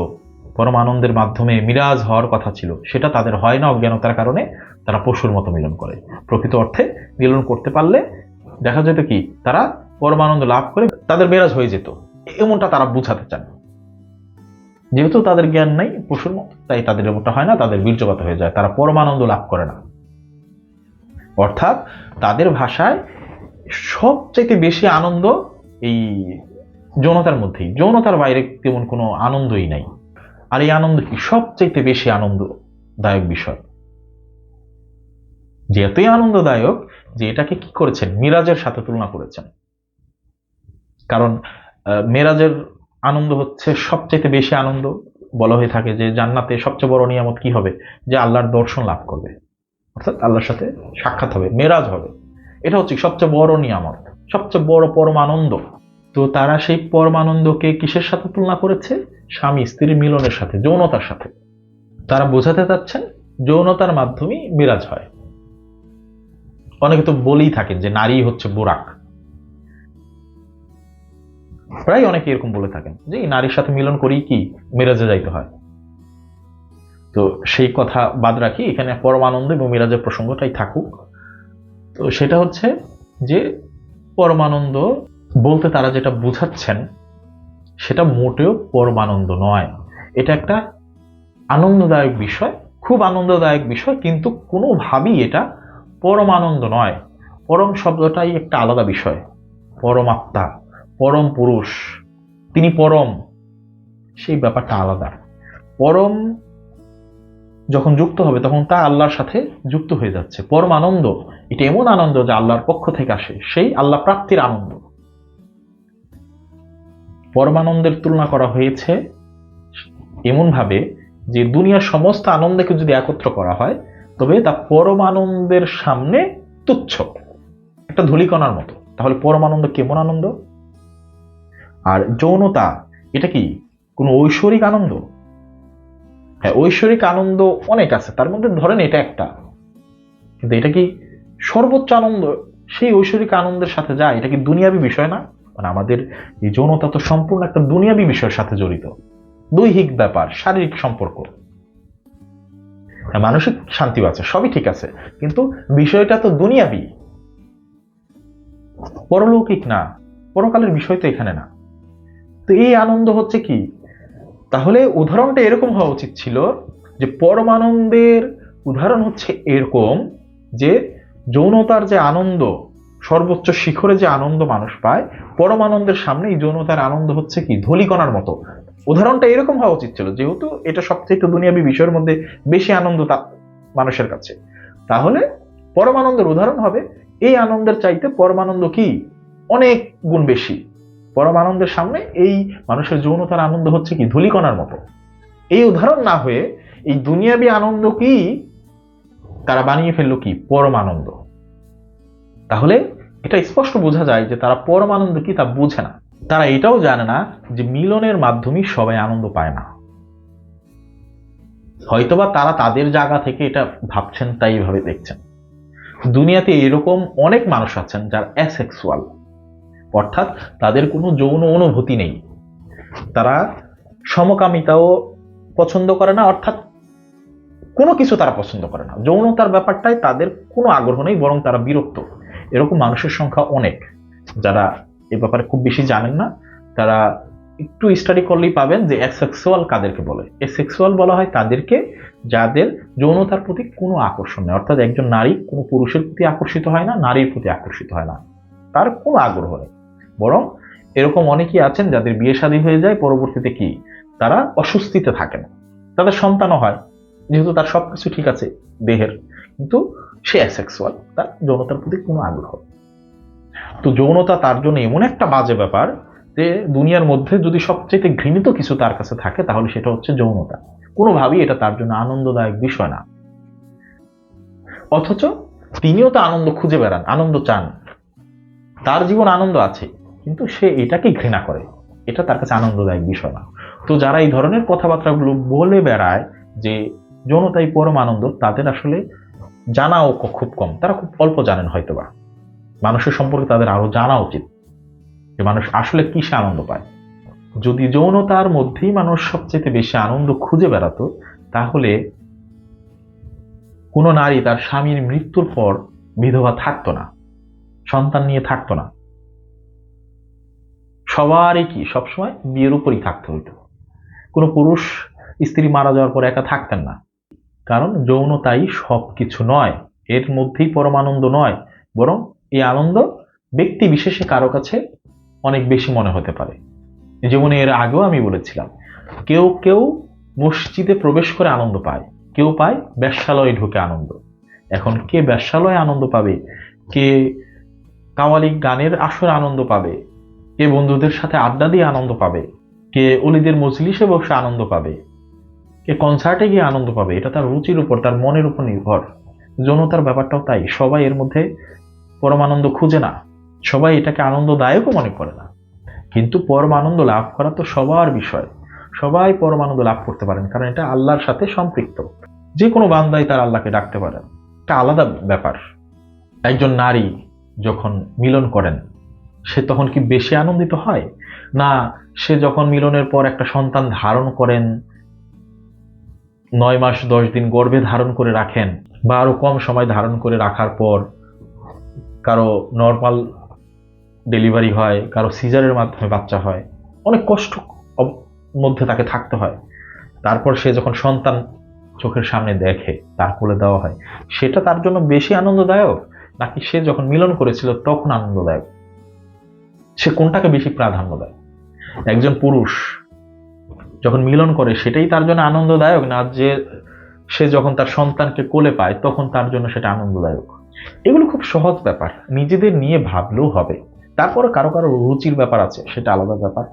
পরমানন্দের মাধ্যমে মিরাজ হওয়ার কথা ছিল, সেটা তাদের হয় না অজ্ঞানতার কারণে। তারা পশুর মতো মিলন করে। প্রকৃত অর্থে মিলন করতে পারলে দেখা যেত কি তারা পরমানন্দ লাভ করে তাদের মিরাজ হয়ে যেত, এমনটা তারা বুঝাতে চান। যেহেতু তাদের জ্ঞান নাই পশুর মতো, তাই তাদের এমনটা হয় না, তাদের বীর্যপাত হয়ে যায়, তারা পরমানন্দ লাভ করে না। অর্থাৎ তাদের ভাষায় সবচেয়ে বেশি আনন্দ এই যৌনতার মধ্যেই, যৌনতার বাইরে তেমন কোনো আনন্দই নাই। আর এই আনন্দ কি সবচেয়ে বেশি আনন্দদায়ক বিষয়, যে এতই আনন্দদায়ক যে এটাকে কি করেছেন, মিরাজের সাথে তুলনা করেছেন। কারণ মেরাজের আনন্দ হচ্ছে সবচেয়ে বেশি আনন্দ। বলা হয়ে থাকে যে জান্নাতে সবচেয়ে বড় নিয়ামত কি হবে, যে আল্লাহর দর্শন লাভ করবে, অর্থাৎ আল্লাহর সাথে সাক্ষাৎ হবে, মেরাজ হবে। এটা হচ্ছে সবচেয়ে বড় নিয়ামত, সবচেয়ে বড় পরমানন্দ। তো তারা সেই পরমানন্দকে কিসের সাথে তুলনা করেছে? স্বামী স্ত্রীর মিলনের সাথে, যৌনতার সাথে। তারা বোঝাতে চাচ্ছেন যৌনতার মাধ্যমেই মিরাজ হয়। অনেকে তো বলেই থাকেন যে নারী হচ্ছে বোরাক, প্রায় অনেকে এরকম বলে থাকেন যে এই নারীর সাথে মিলন করেই কি মিরাজে যাইতে হয়। তো সেই কথা বাদ রাখি, এখানে পরমানন্দ এবং মিরাজের প্রসঙ্গটাই থাকুক। তো সেটা হচ্ছে যে পরমানন্দ বলতে তারা যেটা বুঝাচ্ছেন সেটা মোটেও পরমানন্দ নয়। এটা একটা আনন্দদায়ক বিষয়, খুব আনন্দদায়ক বিষয়, কিন্তু কোনোভাবেই এটা পরমানন্দ নয়। পরম শব্দটাই একটা আলাদা বিষয়। পরমাত্মা, পরম পুরুষ, তিনি পরম, সেই ব্যাপারটা আলাদা। পরম যখন যুক্ত হবে তখন তা আল্লাহর সাথে যুক্ত হয়ে যাচ্ছে। পরম আনন্দ এটা এমন আনন্দ যা আল্লাহর পক্ষ থেকে আসে, সেই আল্লাহ প্রাপ্তির আনন্দ। পরমানন্দের তুলনা করা হয়েছে এমন ভাবে যে দুনিয়ার সমস্ত আনন্দকে যদি একত্র করা হয় তবে তা পরমানন্দের সামনে তুচ্ছ, একটা ধূলিকণার মতো। তাহলে পরমানন্দ কেমন আনন্দ? আর যৌনতা এটা কি কোনো ঐশ্বরিক আনন্দ? হ্যাঁ, ঐশ্বরিক আনন্দ অনেক আছে, তার মধ্যে ধরেন এটা একটা, কিন্তু এটা কি সর্বোচ্চ আনন্দ সেই ঐশ্বরিক আনন্দের সাথে যায়? এটা কি দুনিয়াবি বিষয় না? মানে আমাদের এই যৌনতা তো সম্পূর্ণ একটা দুনিয়াবি বিষয়ের সাথে জড়িত, দৈহিক ব্যাপার, শারীরিক সম্পর্ক। মানসিক শান্তিও আছে, সবই ঠিক আছে, কিন্তু বিষয়টা তো দুনিয়াবি, পরলৌকিক না, পরকালের বিষয় তো এখানে না। তো এই আনন্দ হচ্ছে কি, তাহলে উদাহরণটা এরকম হওয়া উচিত ছিল যে পরমানন্দের উদাহরণ হচ্ছে এরকম যে যৌনতার যে আনন্দ, সর্বোচ্চ শিখরে যে আনন্দ মানুষ পায়, পরমানন্দের সামনে এই যৌনতার আনন্দ হচ্ছে কি ধূলিকণার মতো। উদাহরণটা এরকম হওয়া উচিত ছিল, যেহেতু এটা সবচেয়ে দুনিয়াবি বিষয়ের মধ্যে বেশি আনন্দ মানুষের কাছে, তাহলে পরমানন্দের উদাহরণ হবে এই আনন্দের চাইতে পরমানন্দ কি অনেক গুণ বেশি। পরমানন্দের সামনে এই মানুষের যৌনতার আনন্দ হচ্ছে কি ধূলিকণার মতো। এই উদাহরণ না হয়ে এই দুনিয়াবি আনন্দ কি তারা বানিয়ে ফেললো কি পরমানন্দ। তাহলে এটা স্পষ্ট বোঝা যায় যে তারা পরমানন্দ কি তা বুঝে না। তারা এটাও জানে না যে মিলনের মাধ্যমে সবাই আনন্দ পায় না। হয়তোবা তারা তাদের জায়গা থেকে এটা ভাবছেন, তাই ভাবে দেখছেন। দুনিয়াতে এরকম অনেক মানুষ আছেন যারা অ্যাসেক্সুয়াল, অর্থাৎ তাদের কোনো যৌন অনুভূতি নেই, তারা সমকামিতাও পছন্দ করে না, অর্থাৎ কোনো কিছু তারা পছন্দ করে না, যৌনতার ব্যাপারটাই তাদের কোনো আগ্রহ নেই, বরং তারা বিরক্ত। এরকম মানুষের সংখ্যা অনেক। যারা এ ব্যাপারে খুব বেশি জানেন না, তারা একটু স্টাডি করলেই পাবেন যে অ্যাসেক্সুয়াল কাদেরকে বলে। অ্যাসেক্সুয়াল বলা হয় তাদেরকে যাদের যৌনতার প্রতি কোনো আকর্ষণ নেই, অর্থাৎ একজন নারী কোনো পুরুষের প্রতি আকর্ষিত হয় না, নারীর প্রতি আকর্ষিত হয় না, তার কোনো আগ্রহ নেই। বরং এরকম অনেকেই আছেন যাদের বিয়ে শাদী হয়ে যায়, পরবর্তীতে কি তারা অস্বস্তিতে থাকেন, তাদের সন্তানও হয়, যেহেতু তার সবকিছু ঠিক আছে দেহের, কিন্তু সে অ্যাসেক্সুয়াল, তার যৌনতার প্রতি কোনো আগ্রহ। তো যৌনতা তার জন্য এমন একটা বাজে ব্যাপার যে দুনিয়ার মধ্যে যদি সবচেয়ে ঘৃণিত কিছু তার কাছে থাকে তাহলে সেটা হচ্ছে যৌনতা। কোনোভাবেই এটা তার জন্য আনন্দদায়ক বিষয় না। অথচ তিনিও তো আনন্দ খুঁজে বেড়ান, আনন্দ চান, তার জীবন আনন্দ আছে, কিন্তু সে এটাকে ঘৃণা করে, এটা তার কাছে আনন্দদায়ক বিষয় না। তো যারা এই ধরনের কথাবার্তাগুলো বলে বেড়ায় যে যৌনতাই পরম আনন্দ, তাদের আসলে জানাও খুব কম, তারা খুব অল্প জানেন হয়তোবা। মানুষের সম্পর্কে তাদের আরো জানা উচিত যে মানুষ আসলে কিসে আনন্দ পায়। যদি যৌনতার মধ্যেই মানুষ সবচেয়ে বেশি আনন্দ খুঁজে বেড়াতো, তাহলে কোনো নারী তার স্বামীর মৃত্যুর পর বিধবা থাকতো না, সন্তান নিয়ে থাকতো না, সবারই কি সবসময় বিয়ের উপরই থাকতে হইতো। কোনো পুরুষ স্ত্রী মারা যাওয়ার পর একা থাকতেন না, কারণ যৌনতাই সবকিছু নয়, এর মধ্যেই পরমানন্দ নয়, বরং এই আনন্দ ব্যক্তি বিশেষে কারো কাছে অনেক বেশি মনে হতে পারে। যেমন এর আগেও আমি বলেছিলাম, কেউ কেউ মসজিদে প্রবেশ করে আনন্দ পায়, কেউ পায় বেশ্যালয়ে ঢুকে আনন্দ। এখন কে বেশ্যালয়ে আনন্দ পাবে, কে কাওয়ালি গানের আসরে আনন্দ পাবে, কে বন্ধুদের সাথে আড্ডা দিয়ে আনন্দ পাবে, কে অলিদের মজলিসে বসে আনন্দ পাবে, কে কনসার্টে গিয়ে আনন্দ পাবে, এটা তার রুচির উপর, তার মনের উপর নির্ভর। যৌনতার ব্যাপারটাও তাই, সবাই এর মধ্যে পরমানন্দ খুঁজে না, সবাই এটাকে আনন্দদায়কও মনে করে না। কিন্তু পরমানন্দ লাভ করা তো সবার বিষয়, সবাই পরমানন্দ লাভ করতে পারেন, কারণ এটা আল্লাহর সাথে সম্পৃক্ত। যে কোনো বান্দাই তার আল্লাহকে ডাকতে পারেন, এটা আলাদা ব্যাপার। একজন নারী যখন মিলন করেন, সে তখন কি বেশি আনন্দিত হয় না সে যখন মিলনের পর একটা সন্তান ধারণ করেন, 9 মাস 10 দিন গর্ভে ধারণ করে রাখেন, বা আরো কম সময় ধারণ করে রাখার পর কারো নর্মাল ডেলিভারি হয়, কারো সিজারের মাধ্যমে বাচ্চা হয়, অনেক কষ্ট মধ্যে তাকে থাকতে হয়, তারপর সে যখন সন্তান চোখের সামনে দেখে, তার কোলে দেওয়া হয়, সেটা তার জন্য বেশি আনন্দদায়ক নাকি সে যখন মিলন করেছিল তখন আনন্দদায়ক? সে কোনটাকে বেশি প্রাধান্য দেয়? একজন পুরুষ যখন মিলন করে সেটাই তার জন্য আনন্দদায়ক, না যে সে যখন তার সন্তানকে কোলে পায় তখন তার জন্য সেটা আনন্দদায়ক? এগুলো খুব সহজ ব্যাপার, নিজেদের নিয়ে ভাবলেও হবে। তারপরে কারো কারো রুচির ব্যাপার আছে, সেটা আলাদা ব্যাপার।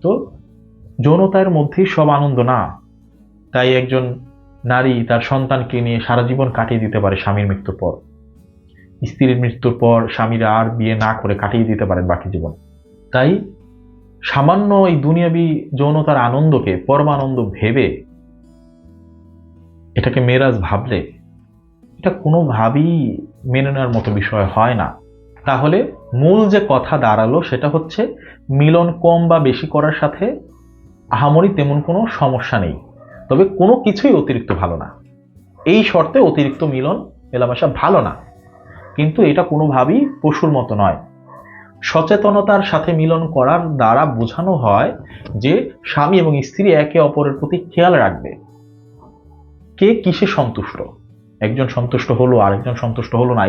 তো যৌনতার মধ্যেই সব আনন্দ না। তাই একজন নারী তার সন্তানকে নিয়ে সারা জীবন কাটিয়ে দিতে পারে স্বামীর মৃত্যুর পর, স্ত্রীর মৃত্যুর পর স্বামীরা আর বিয়ে না করে কাটিয়ে দিতে পারেন বাকি জীবন। তাই সামান্য এই দুনিয়াবি যৌনতার আনন্দকে পরমানন্দ ভেবে এটাকে মেরাজ ভাবলে এটা কোনোভাবেই মেনে নেওয়ার মতো বিষয় হয় না। তাহলে মূল যে কথা দাঁড়ালো সেটা হচ্ছে, মিলন কম বা বেশি করার সাথে আহামরি তেমন কোনো সমস্যা নেই, তবে কোনো কিছুই অতিরিক্ত ভালো না। এই শর্তে অতিরিক্ত মিলন মেলামেশা ভালো না, কিন্তু এটা কোনোভাবেই পশুর মতো নয়। সচেতনতার সাথে মিলন করার দ্বারা বোঝানো হয় যে স্বামী এবং স্ত্রী একে অপরের প্রতি খেয়াল রাখবে, কে কিসে সন্তুষ্ট, একজন সন্তুষ্ট হলো আরেকজন সন্তুষ্ট হলো না,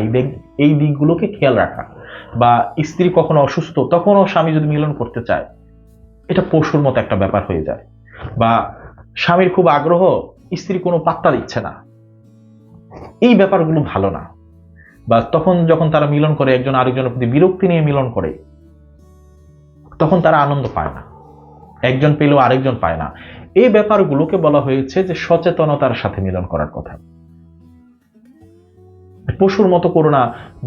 এই দিকগুলোকে খেয়াল রাখা। বা স্ত্রী কখনো অসুস্থ, তখনও স্বামী যদি মিলন করতে চায়, এটা পশুর মতো একটা ব্যাপার হয়ে যায়। বা স্বামীর খুব আগ্রহ, স্ত্রী কোনো পাত্তা দিচ্ছে না, এই ব্যাপারগুলো ভালো না। বা তখন যখন তারা মিলন করে একজন আরেকজনের প্রতি বিরক্তি নিয়ে মিলন করে, তখন তারা আনন্দ পায় না, একজন পেলেও আরেকজন পায় না। এই ব্যাপারগুলোকে বলা হয়েছে যে সচেতনতার সাথে মিলন করার কথা। পশুর মতো করো না,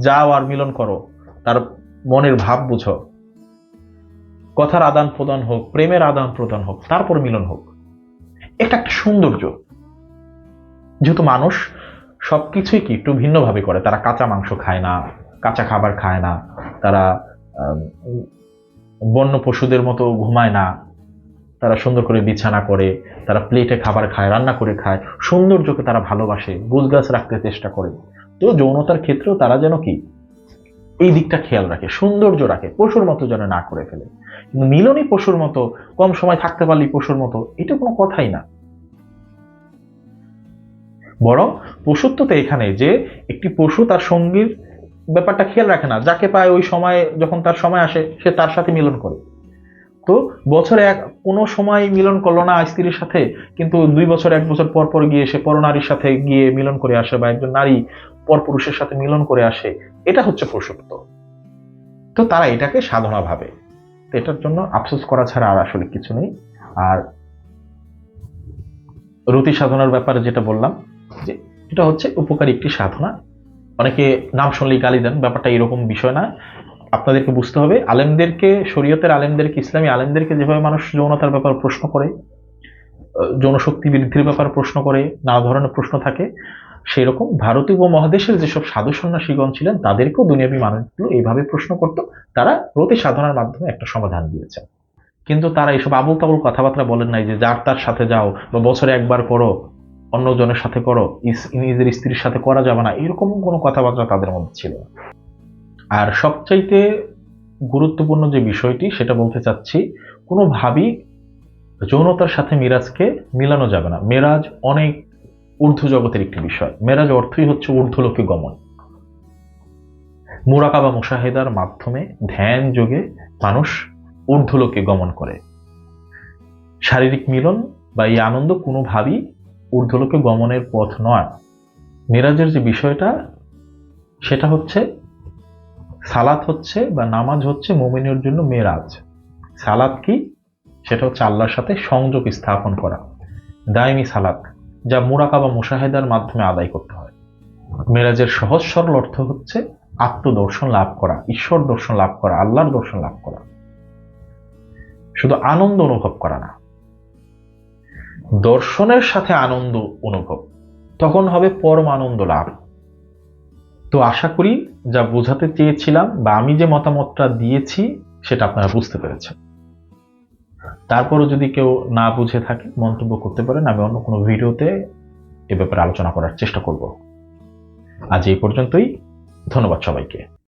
যাও আর মিলন করো, তার মনের ভাব বুঝো, কথার আদান প্রদান হোক, প্রেমের আদান প্রদান হোক, তারপর মিলন হোক। এটা একটা সৌন্দর্য। যেহেতু মানুষ সবকিছুই কি একটু ভিন্নভাবে করে, তারা কাঁচা মাংস খায় না, কাঁচা খাবার খায় না, তারা বন্য পশুদের মতো ঘুমায় না, তারা সুন্দর করে বিছানা করে, তারা প্লেটে খাবার খায়, রান্না করে খায়, সৌন্দর্যকে তারা ভালোবাসে, গোছগাছ রাখতে চেষ্টা করে। তো যৌনতার ক্ষেত্রেও তারা যেন কি এই দিকটা খেয়াল রাখে, সৌন্দর্য রাখে, পশুর মতো যেন না করে ফেলে। কিন্তু মিলনই পশুর মতো, কম সময় থাকতে পারলি পশুর মতো, এটা কোনো কথাই না। বরং পশুত্ব তো এখানে যে একটি পশু তার সঙ্গীর ব্যাপারটা খেয়াল রাখে না, যাকে পায় ওই সময়, যখন তার সময় আসে সে তার সাথে মিলন করে। তো বছরে কোনো সময় মিলন করলো না স্ত্রীর সাথে, কিন্তু 2 বছর 1 বছর পর পর গিয়ে সে পরনারীর সাথে গিয়ে মিলন করে আসে, বা একজন নারী পরপুরুষের সাথে মিলন করে আসে, এটা হচ্ছে পশুত্ব। তো তারা এটাকে সাধনা ভাবে। তো এটার জন্য আফসোস করা ছাড়া আর আসলে কিছু নেই। আর রতি সাধনার ব্যাপারে যেটা বললাম, যে এটা হচ্ছে উপকারী একটি সাধনা। অনেকে নাম শুনলেই গালি দেন, ব্যাপারটা এরকম বিষয় না। আপনাদেরকে বুঝতে হবে, আলেমদেরকে, শরীয়তের আলেমদেরকে, ইসলামী আলেমদেরকে যেভাবে মানুষ যৌনতার ব্যাপার প্রশ্ন করে, যৌন শক্তি বৃদ্ধির ব্যাপার প্রশ্ন করে, নানা ধরনের প্রশ্ন থাকে, সেই রকম ভারতীয় উপমহাদেশের যেসব সাধু সন্ন্যাসীগণ ছিলেন তাদেরকেও দুনিয়াবী মানুষগুলো এইভাবে প্রশ্ন করত। তারা রতি সাধনার মাধ্যমে একটা সমাধান দিয়েছে। কিন্তু তারা এইসব আবুল তাবুল কথাবার্তা বলেন নাই যে যার তার সাথে যাও, বা বছরে একবার করো, অন্য জনের সাথে করো, নিজের স্ত্রীর সাথে করা যাবে না, এরকম কোনো কথাবার্তা তাদের মধ্যে ছিল না। আর সবচাইতে গুরুত্বপূর্ণ যে বিষয়টি সেটা বলতে চাচ্ছি, কোনোভাবেই যৌনতার সাথে মিরাজকে মিলানো যাবে না। মেরাজ অনেক ঊর্ধ্ব জগতের একটি বিষয়। মেরাজ অর্থই হচ্ছে ঊর্ধ্বলোকে গমন। মুরাকাবা মুশাহেদার মাধ্যমে ধ্যান যোগে মানুষ ঊর্ধ্বলোকে গমন করে। শারীরিক মিলন বা এই আনন্দ কোনোভাবেই ঊর্ধ্বলোকে গমনের পথ নয়। মেরাজের যে বিষয়টা সেটা হচ্ছে, সালাত হচ্ছে বা নামাজ হচ্ছে মুমিনের জন্য মেরাজ। সালাত কি? সেটা হচ্ছে আল্লাহর সাথে সংযোগ স্থাপন করা, দায়মি সালাত, যা মুরাকাবা মুশাহেদার মাধ্যমে আদায় করতে হয়। মেরাজের সহজ সরল অর্থ হচ্ছে আত্মদর্শন লাভ করা, ঈশ্বর দর্শন লাভ করা, আল্লাহর দর্শন লাভ করা। শুধু আনন্দ অনুভব করা না, দর্শনের সাথে আনন্দ অনুভব, তখন হবে পরম আনন্দ লাভ। তো আশা করি যা বোঝাতে চেয়েছিলাম বা আমি যে মতামতটা দিয়েছি সেটা আপনারা বুঝতে পেরেছেন। তারপরও যদি কেউ না বুঝে থাকে মন্তব্য করতে পারেন, আমি অন্য কোনো ভিডিওতে এ ব্যাপারে আলোচনা করার চেষ্টা করব। আজ এই পর্যন্তই। ধন্যবাদ সবাইকে।